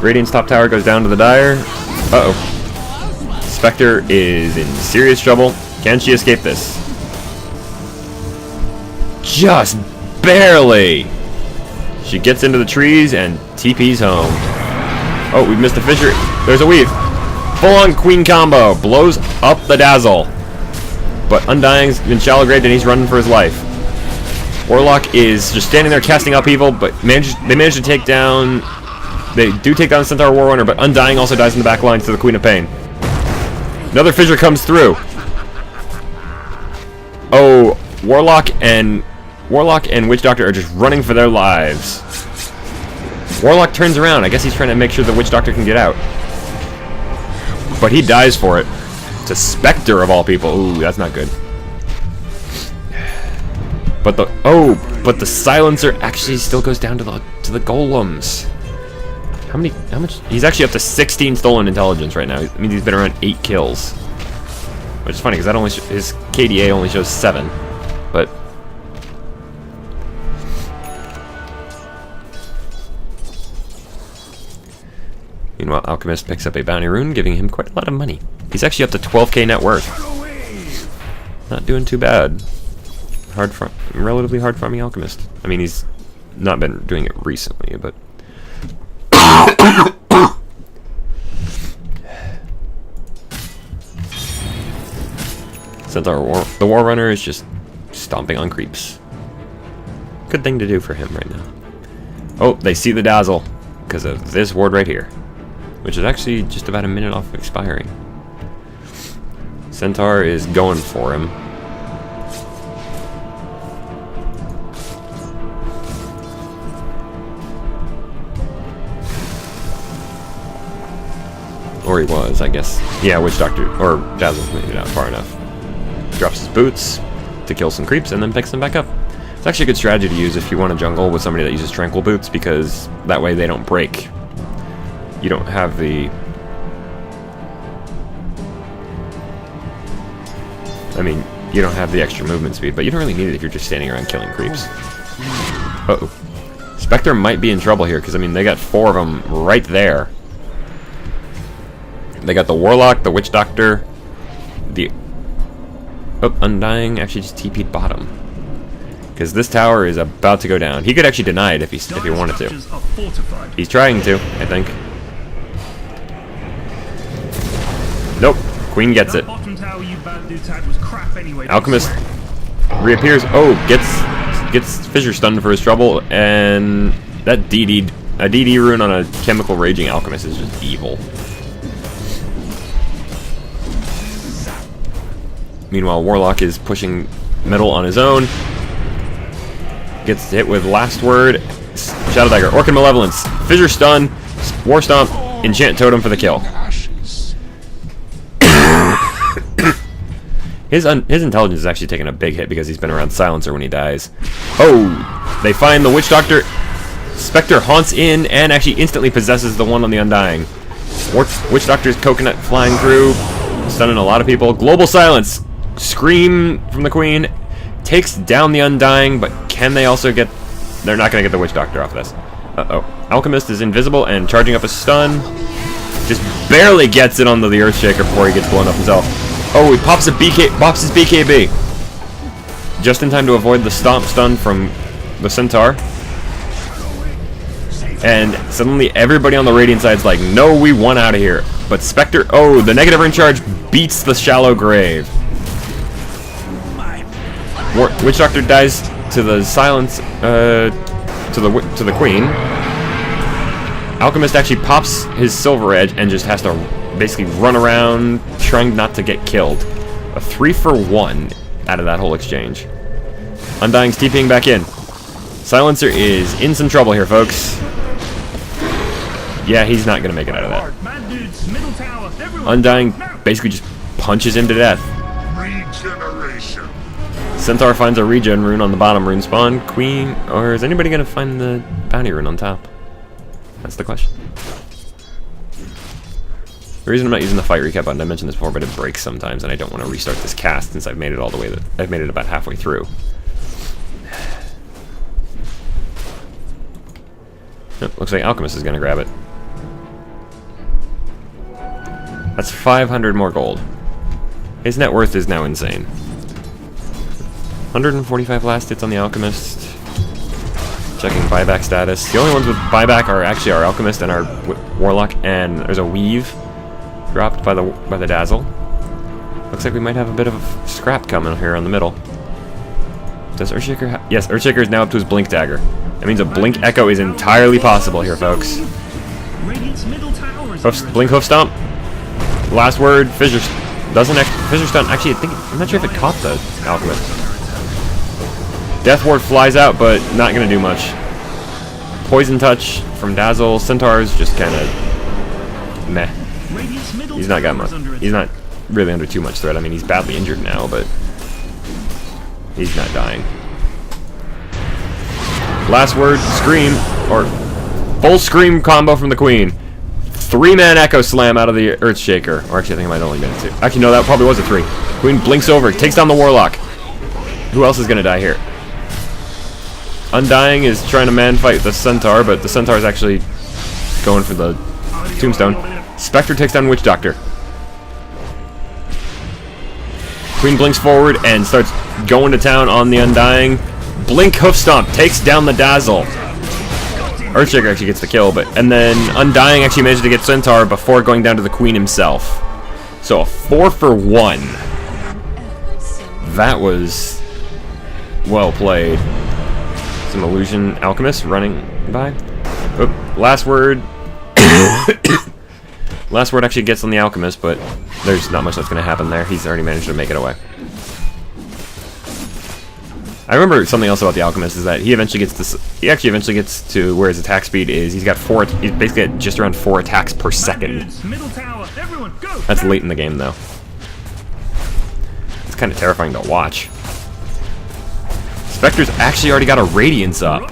Radiant's top tower goes down to the Dire. Uh-oh. Spectre is in serious trouble. Can she escape this? Just barely! She gets into the trees and TP's home. Oh, we've missed a fissure. There's a weave. Full-on Queen combo. Blows up the Dazzle. But Undying's been shallow graded and he's running for his life. Warlock is just standing there casting upheaval, but they manage to take down... They do take down Centaur Warrunner, but Undying also dies in the back lines to the Queen of Pain. Another fissure comes through. Oh, Warlock and Witch Doctor are just running for their lives. Warlock turns around. I guess he's trying to make sure the Witch Doctor can get out. But he dies for it. To Spectre of all people. Ooh, that's not good. But the silencer actually still goes down to the golems. How much? He's actually up to 16 stolen intelligence right now. I mean, he's been around 8 kills. Which is funny, because that only his KDA only shows 7. But... Meanwhile, Alchemist picks up a bounty rune, giving him quite a lot of money. He's actually up to 12k net worth. Not doing too bad. Relatively hard farming Alchemist. I mean, he's not been doing it recently, but... Centaur the Warrunner is just stomping on creeps. Good thing to do for him right now. Oh, they see the Dazzle because of this ward right here, which is actually just about a minute off of expiring. Centaur is going for him. Or he was, I guess. Yeah, Witch Doctor, or Dazzle's made it out far enough. Drops his boots to kill some creeps and then picks them back up. It's actually a good strategy to use if you want to jungle with somebody that uses Tranquil Boots, because that way they don't break you don't have the... I mean, you don't have the extra movement speed, but you don't really need it if you're just standing around killing creeps. Uh-oh. Spectre might be in trouble here, because, I mean, they got 4 of them right there. They got the Warlock, the Witch Doctor, the... Oh, Undying actually just TP'd bottom. Because this tower is about to go down. He could actually deny it if he wanted to. He's trying to, I think. Nope. Queen gets it. Alchemist reappears. Oh, gets Fissure stunned for his trouble, and that a DD rune on a chemical raging alchemist is just evil. Meanwhile, Warlock is pushing metal on his own. Gets hit with Last Word, Shadow Dagger, Orchid Malevolence, Fissure Stun, War Stomp, Enchant Totem for the kill. His intelligence is actually taking a big hit because he's been around Silencer when he dies. Oh, they find the Witch Doctor. Spectre haunts in and actually instantly possesses the one on the Undying. Witch Doctor's coconut flying through, stunning a lot of people. Global Silence. Scream from the Queen. Takes down the Undying, but can they also get... They're not going to get the Witch Doctor off this. Uh-oh. Alchemist is invisible and charging up a stun. Just barely gets it onto the Earthshaker before he gets blown up himself. Oh, he pops his BKB. Just in time to avoid the Stomp stun from the Centaur. And suddenly everybody on the Radiant side's like, no, we want out of here. But Spectre... Oh, the negative in charge beats the Shallow Grave. Witch Doctor dies to the silence, to the Queen. Alchemist actually pops his Silver Edge and just has to basically run around trying not to get killed. A 3-for-1 out of that whole exchange. Undying's TPing back in. Silencer is in some trouble here, folks. Yeah, he's not gonna make it out of that. Undying basically just punches him to death. Regeneration. Centaur finds a regen rune on the bottom rune spawn. Queen, or is anybody gonna find the bounty rune on top? That's the question. The reason I'm not using the fight recap button, I mentioned this before, but it breaks sometimes, and I don't want to restart this cast since I've made it all the way I've made it about halfway through. Nope, looks like Alchemist is gonna grab it. That's 500 more gold. His net worth is now insane. 145 last hits on the Alchemist. Checking buyback status. The only ones with buyback are actually our Alchemist and our Warlock, and there's a Weave dropped by the Dazzle. Looks like we might have a bit of a scrap coming here on the middle. Does Earthshaker have... Yes, Earthshaker is now up to his Blink Dagger. That means a Blink Echo is entirely possible here, folks. Blink Hoof Stomp. Last Word. Fissure Stun. Actually, I'm not sure if it caught the Alchemist. Death Ward flies out, but not gonna do much. Poison Touch from Dazzle. Centaur's just kind of meh. He's not got much. He's not really under too much threat. I mean, he's badly injured now, but he's not dying. Last Word, Scream, or full Scream combo from the Queen. 3-man Echo Slam out of the Earthshaker. Or actually, I think it might have only been a 2. Actually, no, that probably was a 3. Queen blinks over, takes down the Warlock. Who else is gonna die here? Undying is trying to man-fight the Centaur, but the Centaur is actually going for the Tombstone. Spectre takes down Witch Doctor. Queen blinks forward and starts going to town on the Undying. Blink Hoof Stomp takes down the Dazzle. Earthshaker actually gets the kill, and then Undying actually managed to get Centaur before going down to the Queen himself. So a 4-for-1. That was well played. Some Illusion Alchemist running by. Oop, Last Word. Last Word actually gets on the Alchemist, but there's not much that's going to happen there. He's already managed to make it away. I remember something else about the Alchemist is that he eventually gets this. He actually eventually gets to where his attack speed is. He's got 4. He's basically at just around 4 attacks per second. That's late in the game, though. It's kind of terrifying to watch. Spectre's actually already got a Radiance up.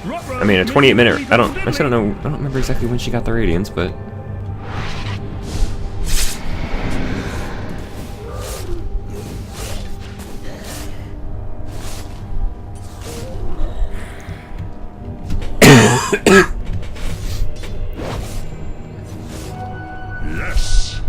I mean, a 28-minute. I don't know. I don't remember exactly when she got the radiance, but. Yes.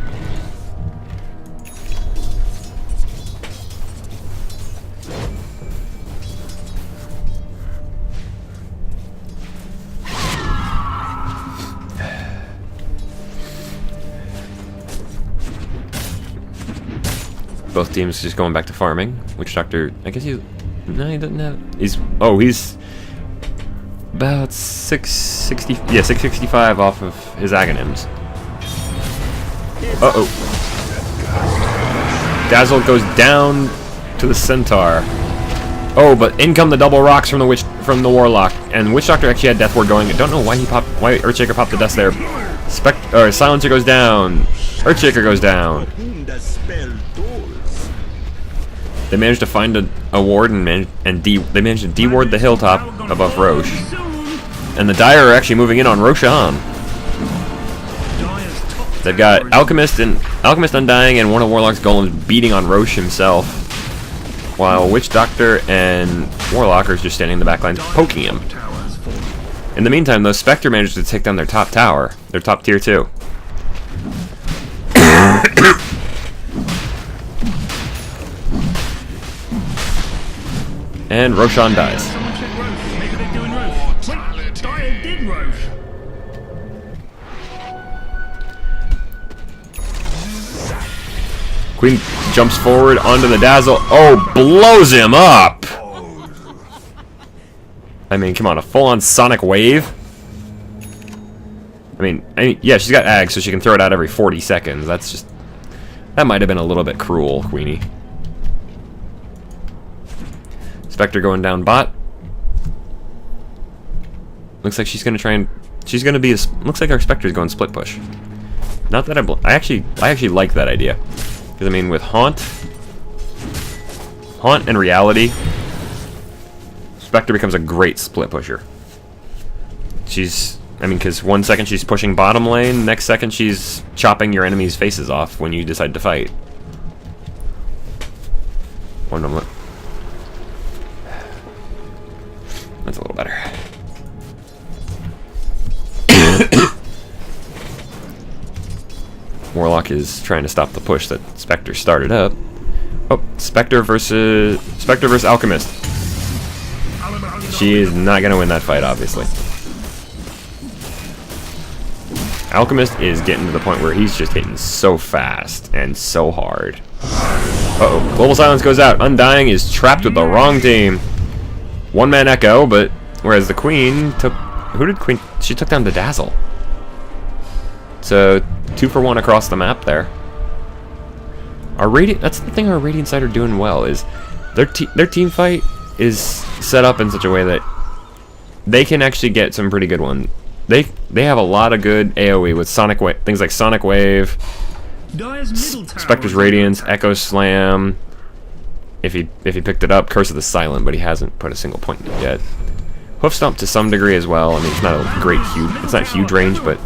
Both teams just going back to farming. Witch Doctor, I guess no, he doesn't have. He's about 660. Yeah, 665 off of his Aghanims. Uh oh. Dazzle goes down to the Centaur. Oh, but in come the double rocks from the Warlock, and Witch Doctor actually had Death Ward going. I don't know why Earthshaker popped the dust there. Silencer goes down. Earthshaker goes down. They managed to find a ward and they managed to de-ward the hilltop above Roche. And the Dire are actually moving in on Roshan. They've got Alchemist Undying and one of Warlock's golems beating on Roche himself, while Witch Doctor and Warlock are just standing in the back line poking him. In the meantime, though, Spectre managed to take down their top tower, their top tier 2. And Roshan dies. Someone check Roche. Maybe they're doing Roche. Wait, Dire did Roche. Queen jumps forward onto the Dazzle. Oh, blows him up! I mean, come on, a full-on Sonic Wave? I mean, yeah, she's got Ag, so she can throw it out every 40 seconds. That's just... That might have been a little bit cruel, Queenie. Spectre going down bot. Looks like she's gonna try and... She's gonna be... Looks like our Spectre's going split push. Not that I actually like that idea. Because, I mean, with Haunt and Reality, Spectre becomes a great split pusher. I mean, because 1 second she's pushing bottom lane, next second she's chopping your enemy's faces off when you decide to fight. One moment. That's a little better. Warlock is trying to stop the push that Spectre started up. Oh, Spectre versus Alchemist. She is not going to win that fight, obviously. Alchemist is getting to the point where he's just hitting so fast and so hard. Uh-oh. Global Silence goes out. Undying is trapped with the wrong team. One-man Echo, but whereas the Queen took... Who did Queen... She took down the Dazzle. So, 2 for 1 across the map there. Our Radiant... That's the thing our Radiant side are doing well, is their team fight is set up in such a way that they can actually get some pretty good ones. They have a lot of good AoE with Sonic Wave, things like Sonic Wave, Spectre's Radiance, Echo Slam. If he picked it up, Curse of the Silent, but he hasn't put a single point in it yet. Hoof Stomp to some degree as well. I mean, it's not a great it's not huge range, but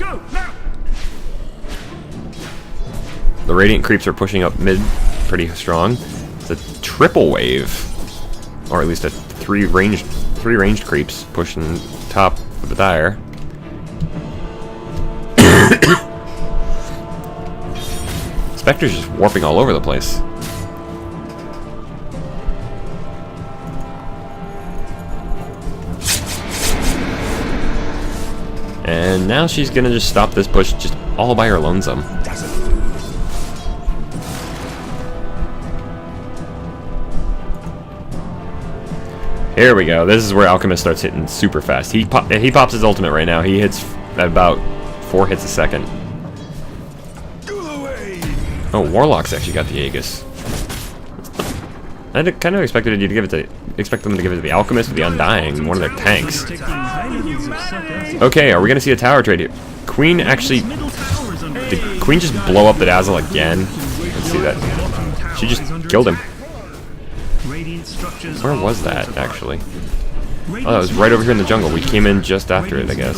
the Radiant creeps are pushing up mid pretty strong. It's a triple wave, or at least a three ranged creeps pushing top of the Dire. Spectre's just warping all over the place. And now she's gonna just stop this push just all by her lonesome. Here we go. This is where Alchemist starts hitting super fast. He pops his ultimate right now. He hits at about 4 hits a second. Oh, Warlock's actually got the Aegis. I kind of expected you to give it expect them to give it to the Alchemist or the Undying, one of their tanks. Okay, are we gonna see a tower trade here? Queen actually... Did Queen just blow up the Dazzle again? Let's see that. She just killed him. Where was that, actually? Oh, that was right over here in the jungle. We came in just after it, I guess.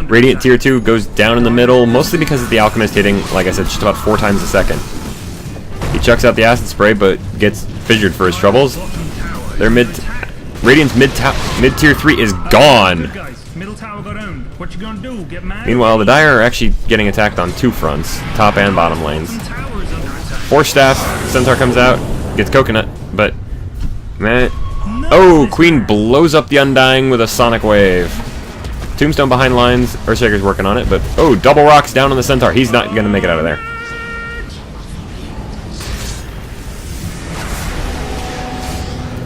Radiant tier 2 goes down in the middle, mostly because of the Alchemist hitting, like I said, just about 4 times a second. He chucks out the acid spray, but gets fissured for his troubles. Their Radiant's mid tier 3 is gone. Meanwhile, the Dire are actually getting attacked on 2 fronts, top and bottom lanes. Force Staff, Centaur comes out, gets Coconut, but man, oh, Queen blows up the Undying with a Sonic Wave. Tombstone behind lines, Earthshaker's working on it, but oh, double rocks down on the Centaur. He's not gonna make it out of there.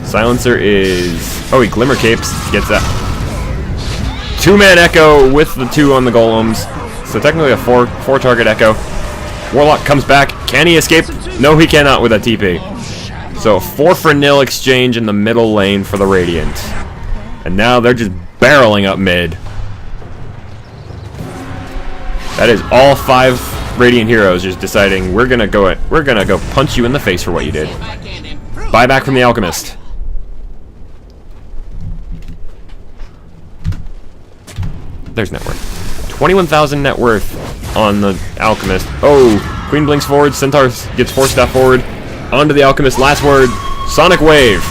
Silencer is... oh, he Glimmer Capes, gets that. 2-man Echo with the 2 on the Golems. So technically a 4 target Echo. Warlock comes back. Can he escape? No, he cannot with that TP. So 4-for-0 exchange in the middle lane for the Radiant. And now they're just barreling up mid. That is all 5 Radiant heroes just deciding we're gonna go punch you in the face for what you did. Buyback from the Alchemist. There's net worth. 21,000 net worth on the Alchemist. Oh, Queen blinks forward. Centaur gets Force Staff forward. Onto the Alchemist. Last word. Sonic Wave.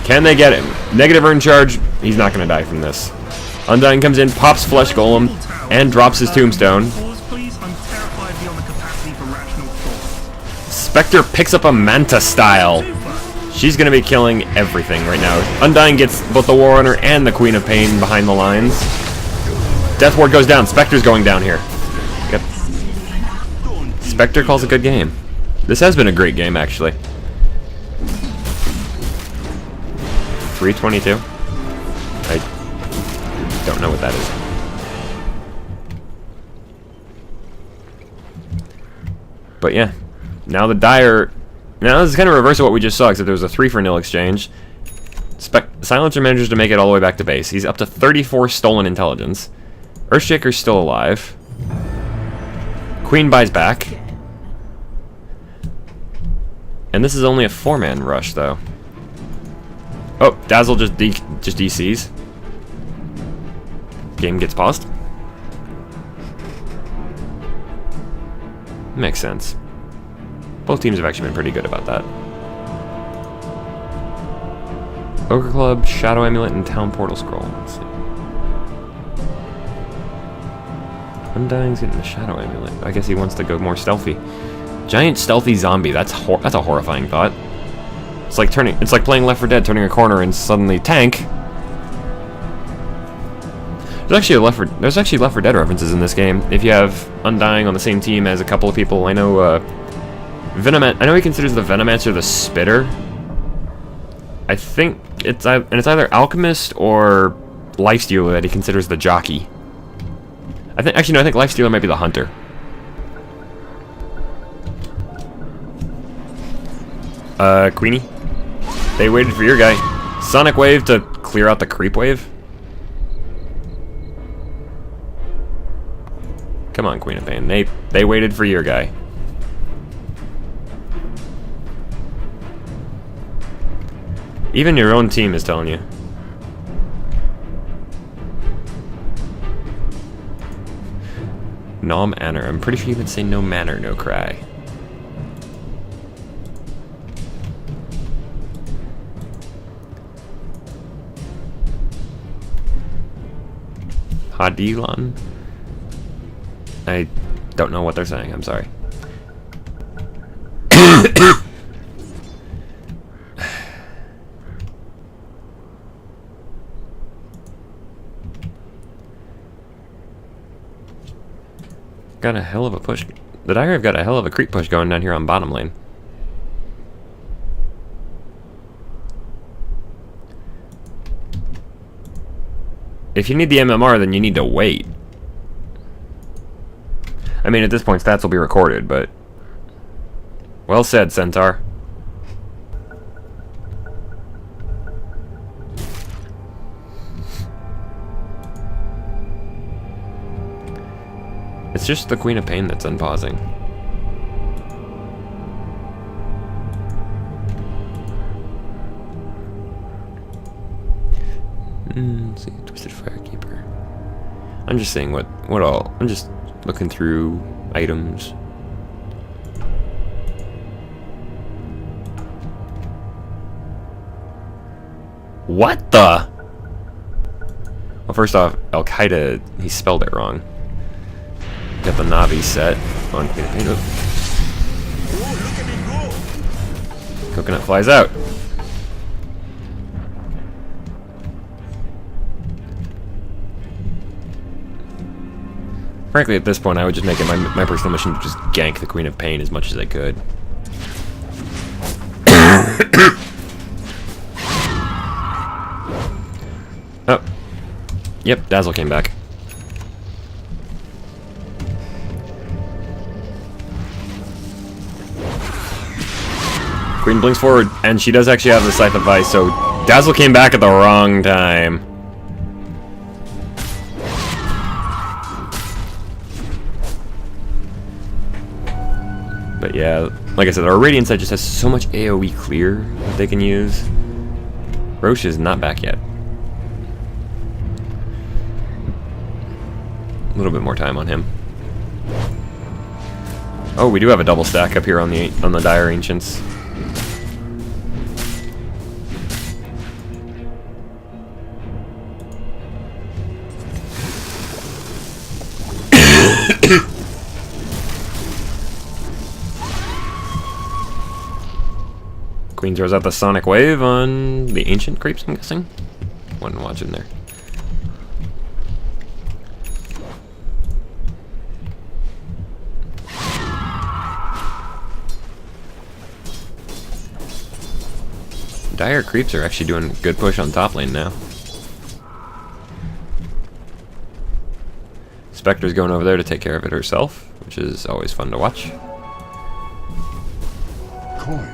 Can they get him? Negative earn charge. He's not going to die from this. Undying comes in, pops Flesh Golem, and drops his Tombstone. Spectre picks up a Manta style. She's going to be killing everything right now. Undying gets both the War Runner and the Queen of Pain behind the lines. Death Ward goes down. Spectre's going down here. Yep. Spectre calls a good game. This has been a great game, actually. 322? I don't know what that is. But yeah. Now the Dire... now this is kind of reverse of what we just saw, except there was a 3-for-0 exchange. Silencer manages to make it all the way back to base. He's up to 34 stolen intelligence. Earthshaker's still alive. Queen buys back. And this is only a 4-man rush, though. Oh, Dazzle just DCs. Game gets paused. Makes sense. Both teams have actually been pretty good about that. Ogre Club, Shadow Amulet, and Town Portal Scroll. Let's see. Undying's getting the Shadow Amulet. I guess he wants to go more stealthy. Giant stealthy zombie. That's a horrifying thought. It's like playing Left 4 Dead, turning a corner and suddenly tank. There's actually Left 4 Dead references in this game. If you have Undying on the same team as a couple of people, I know I know he considers the Venomancer the spitter. I think it's either Alchemist or Lifestealer that he considers the jockey. I think Lifestealer might be the hunter. Queenie? They waited for your guy. Sonic Wave to clear out the creep wave? Come on, Queen of Pain. They waited for your guy. Even your own team is telling you. Nom Anner. I'm pretty sure you would say no manner, no cry. Hadilon? I don't know what they're saying, I'm sorry. Got a hell of a push. The Dire have got a hell of a creep push going down here on bottom lane. If you need the MMR, then you need to wait. I mean, at this point, stats will be recorded, but... well said, Centaur. It's just the Queen of Pain that's unpausing. Let's see, Twisted Firekeeper. I'm just saying what all. I'm just looking through items. What the? Well, first off, Al Qaeda, he spelled it wrong. Got the Navi set on Queen of Pain. Coconut flies out. Frankly, at this point, I would just make it my personal mission to just gank the Queen of Pain as much as I could. Oh. Yep, Dazzle came back. Queen blinks forward, and she does actually have the Scythe of Ice, so Dazzle came back at the wrong time. But yeah, like I said, our Radiant side just has so much AoE clear that they can use. Roche is not back yet. A little bit more time on him. Oh, we do have a double stack up here on the Dire Ancients. Queen throws out the Sonic Wave on the Ancient Creeps, I'm guessing. Wasn't watching there. Dire Creeps are actually doing a good push on top lane now. Spectre's going over there to take care of it herself, which is always fun to watch. Coin me.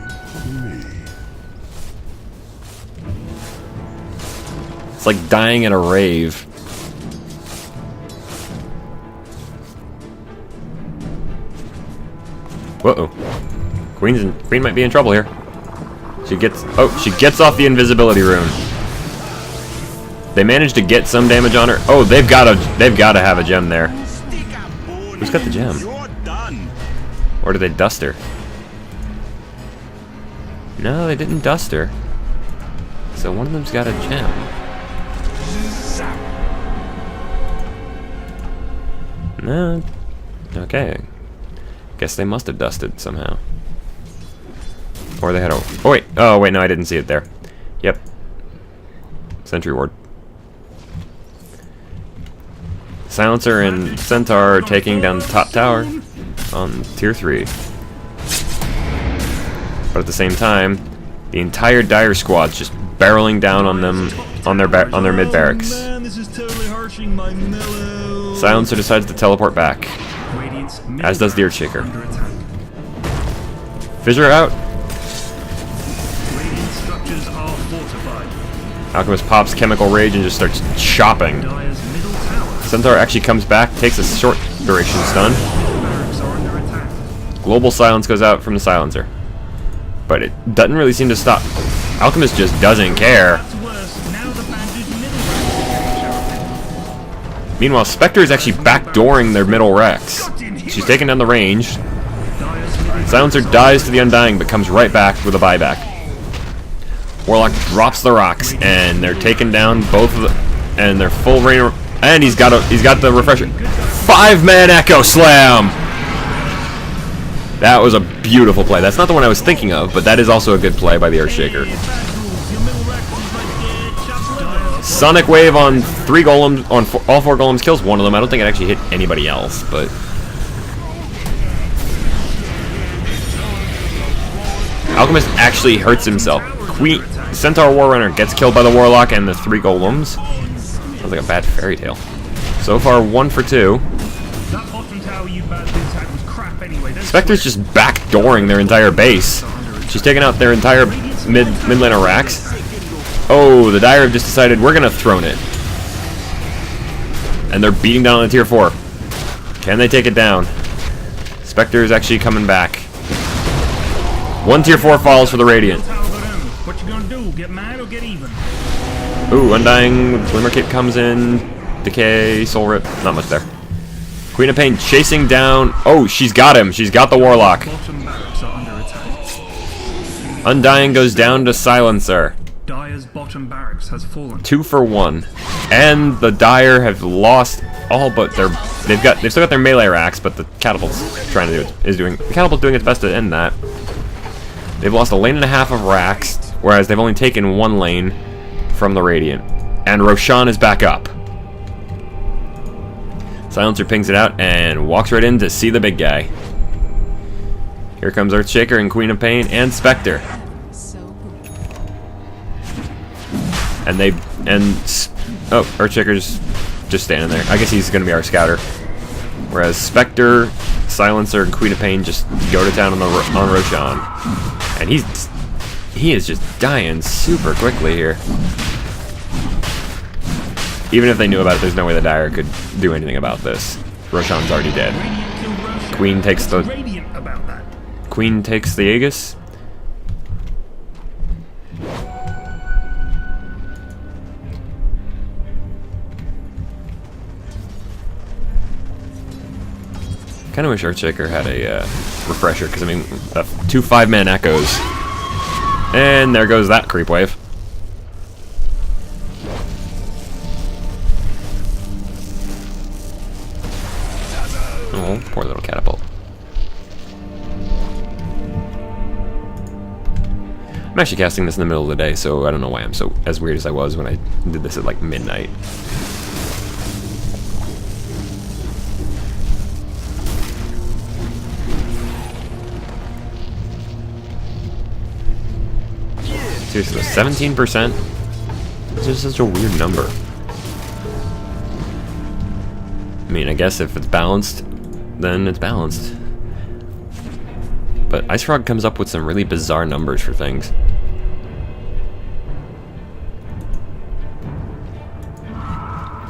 It's like dying at a rave. Whoa. Queen might be in trouble here. She gets off the invisibility rune. They managed to get some damage on her. Oh, they've got to have a gem there. Who's got the gem? Or did they dust her? No, they didn't dust her. So one of them's got a gem. No. Okay. Guess they must have dusted somehow. Or they had a... Oh, wait, no, I didn't see it there. Yep. Sentry Ward. Silencer and Centaur are taking down the top tower on tier 3. But at the same time, the entire Dire squad's just barreling down on them on their mid barracks. Silencer decides to teleport back, as does the Earthshaker. Fissure out. Alchemist pops Chemical Rage and just starts chopping. Centaur actually comes back, takes a short duration stun. Global Silence goes out from the Silencer. But it doesn't really seem to stop. Alchemist just doesn't care. Meanwhile, Spectre is actually backdooring their middle Rex. She's taking down the range. Silencer dies to the Undying, but comes right back with a buyback. Warlock drops the rocks, and they're taking down both of the, and they're full rain. And he's got the refresher. 5-man Echo Slam. That was a beautiful play. That's not the one I was thinking of, but that is also a good play by the Earthshaker. Sonic Wave on 3 golems, on all 4 golems, kills one of them. I don't think it actually hit anybody else, but... Alchemist actually hurts himself. Centaur Warrunner gets killed by the Warlock and the 3 golems. Sounds like a bad fairy tale. So far, 1 for 2. Spectre's just backdooring their entire base. She's taking out their entire mid laner racks. Oh, the Dire have just decided we're gonna throne it. And they're beating down on the tier 4. Can they take it down? Spectre is actually coming back. 1 tier 4 falls for the Radiant. What you gonna do? Get mad or get even? Ooh, Undying, Glimmer Cape comes in. Decay, Soul Rip, not much there. Queen of Pain chasing down. Oh, she's got him. She's got the Warlock. Bottom barracks are under attack. Undying goes down to Silencer. Dire's bottom barracks has fallen. 2 for 1. And the Dire have lost all but they've still got their melee racks, but the Catapult's the Catapult's doing its best to end that. They've lost a lane and a half of racks, whereas they've only taken 1 lane from the Radiant. And Roshan is back up. Silencer pings it out and walks right in to see the big guy. Here comes Earthshaker and Queen of Pain and Spectre. And Earthshaker's just standing there. I guess he's gonna be our scouter. Whereas Spectre, Silencer, and Queen of Pain just go to town on Roshan. And he is just dying super quickly here. Even if they knew about it, there's no way the Dire could do anything about this. Roshan's already dead. Queen takes the Aegis. Kind of wish Earthshaker had a refresher, because I mean, 2 5-man echoes, and there goes that creep wave. Oh, poor little catapult. I'm actually casting this in the middle of the day, so I don't know why I'm so as weird as I was when I did this at like midnight. Seriously, 17%? It's just such a weird number. I mean, I guess if it's balanced, then it's balanced. But Ice Frog comes up with some really bizarre numbers for things.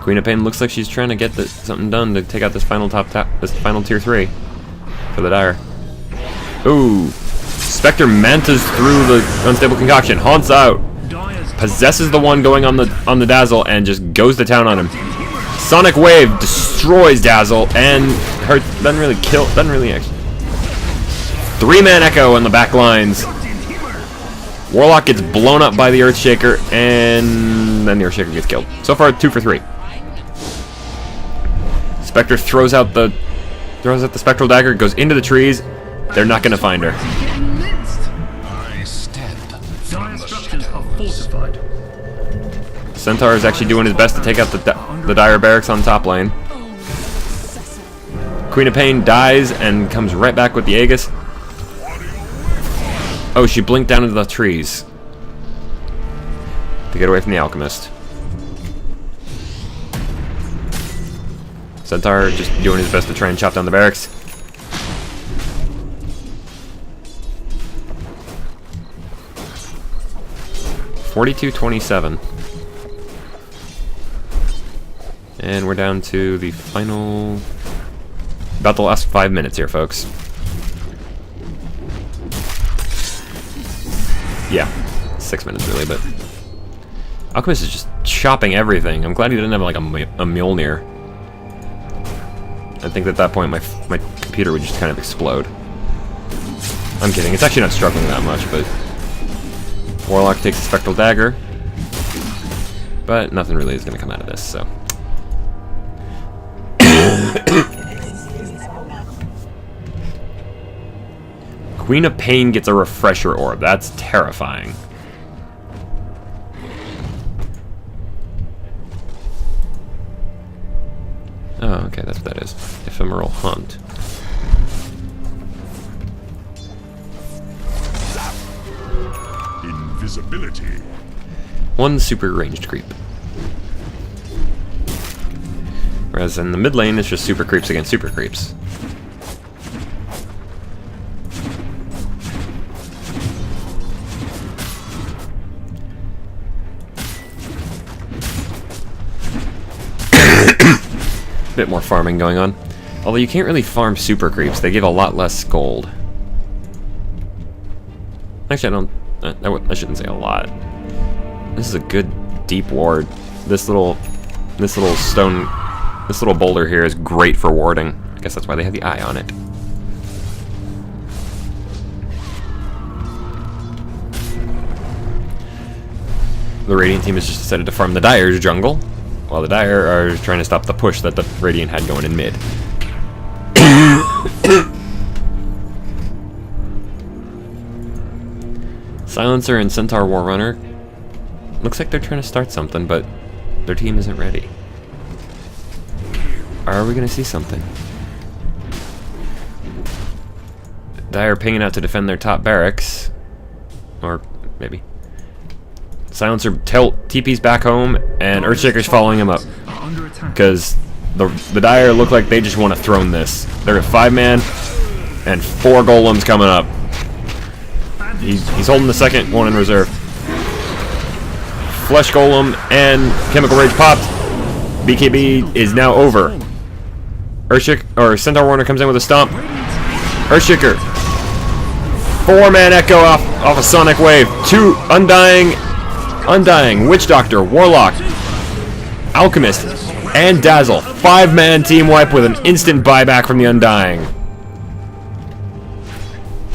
Queen of Pain looks like she's trying to get something done to take out this final final tier 3 for the Dire. Ooh. Spectre mantas through the unstable concoction, haunts out, possesses the one going on the Dazzle, and just goes to town on him. Sonic Wave destroys Dazzle, and doesn't really actually. 3-man Echo on the back lines. Warlock gets blown up by the Earthshaker, and then the Earthshaker gets killed. So far, 2 for 3. Spectre throws out the Spectral Dagger, goes into the trees. They're not gonna find her. Dire structures are fortified. Centaur is actually doing his best to take out the Dire barracks on top lane. Queen of Pain dies and comes right back with the Aegis. Oh, she blinked down into the trees to get away from the Alchemist. Centaur just doing his best to try and chop down the barracks. $42-27. And we're down to the final... about the last 5 minutes here, folks. Yeah, 6 minutes really, but... Alchemist is just chopping everything. I'm glad he didn't have like a Mjolnir. I think at that point my computer would just kind of explode. I'm kidding, it's actually not struggling that much, but... Warlock takes the Spectral Dagger, but nothing really is going to come out of this, so... Queen of Pain gets a Refresher Orb. That's terrifying. Oh, okay, that's what that is. Ephemeral Hunt. Invisibility. 1 super ranged creep. Whereas in the mid lane, it's just super creeps against super creeps. Bit more farming going on. Although you can't really farm super creeps, they give a lot less gold. Actually, I shouldn't say a lot. This is a good deep ward. This little stone, this little boulder here is great for warding. I guess that's why they have the eye on it. The Radiant team has just decided to farm the Dire's jungle, while the Dire are trying to stop the push that the Radiant had going in mid. Silencer and Centaur Warrunner. Looks like they're trying to start something, but their team isn't ready. Are we going to see something? Dire pinging out to defend their top barracks. Or maybe. Silencer TP's back home, and Earthshaker's following him up. Because the Dire look like they just want to throne this. They're a 5-man, and 4 golems coming up. He's holding the second one in reserve. Flesh Golem and Chemical Rage popped. BKB is now over. Earthshaker, or Centaur Warner comes in with a stomp. Earthshaker. 4-man Echo off a Sonic Wave. 2 Undying, Witch Doctor, Warlock, Alchemist, and Dazzle. 5-man team wipe with an instant buyback from the Undying.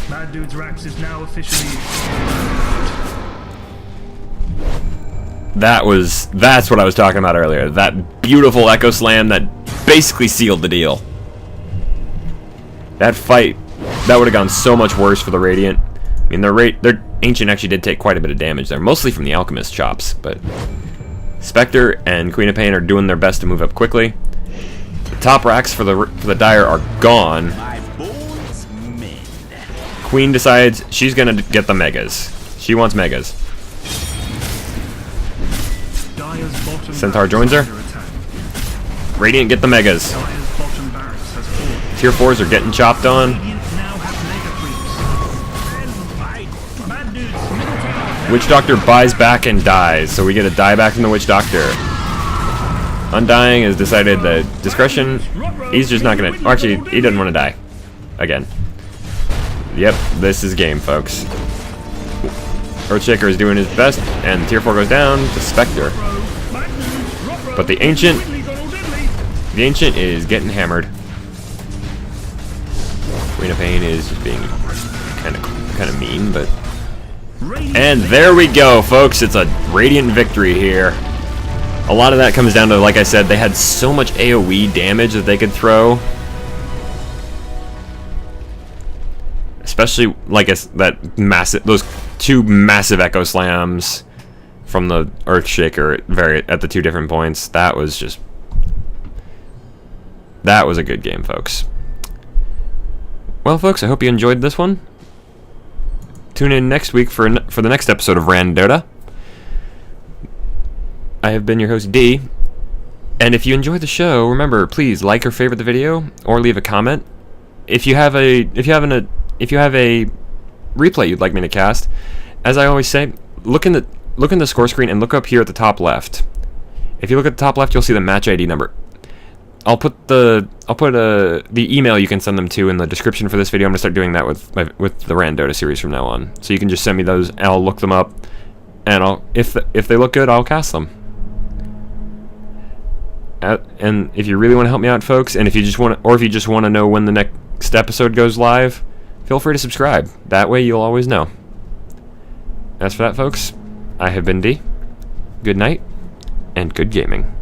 Mad Dude's Rax is now officially. That's what I was talking about earlier. That beautiful Echo Slam that basically sealed the deal. That fight, that would have gone so much worse for the Radiant. I mean, their Ancient actually did take quite a bit of damage there, mostly from the Alchemist chops, but Spectre and Queen of Pain are doing their best to move up quickly. The top racks for the Dire are gone. Queen decides she's gonna get the megas. She wants megas. Centaur joins her. Radiant get the megas. Tier 4s are getting chopped on. Witch Doctor buys back and dies, so we get a dieback from the Witch Doctor. Undying has decided that discretion, he's just not gonna, actually, he doesn't want to die. Again. Yep, this is game, folks. Earthshaker is doing his best, and Tier 4 goes down to Spectre. But the Ancient is getting hammered. Queen of Pain is just being kind of mean, but... And there we go, folks. It's a Radiant victory here. A lot of that comes down to, like I said, they had so much AoE damage that they could throw. Especially, like those 2 massive Echo Slams from the Earthshaker at the 2 different points. That was a good game, folks. Well, folks, I hope you enjoyed this one. Tune in next week for the next episode of RanDOTA. I have been your host, D. And if you enjoyed the show, remember, please like or favorite the video or leave a comment. If you have a replay you'd like me to cast, as I always say, look in the score screen and look up here at the top left. If you look at the top left, you'll see the match ID number. I'll put the email you can send them to in the description for this video. I'm gonna start doing that with the RanDOTA series from now on. So you can just send me those, and I'll look them up, and if they look good, I'll cast them. And if you really want to help me out, folks, and if you just want to know when the next episode goes live, feel free to subscribe. That way you'll always know. As for that, folks, I have been D. Good night, and good gaming.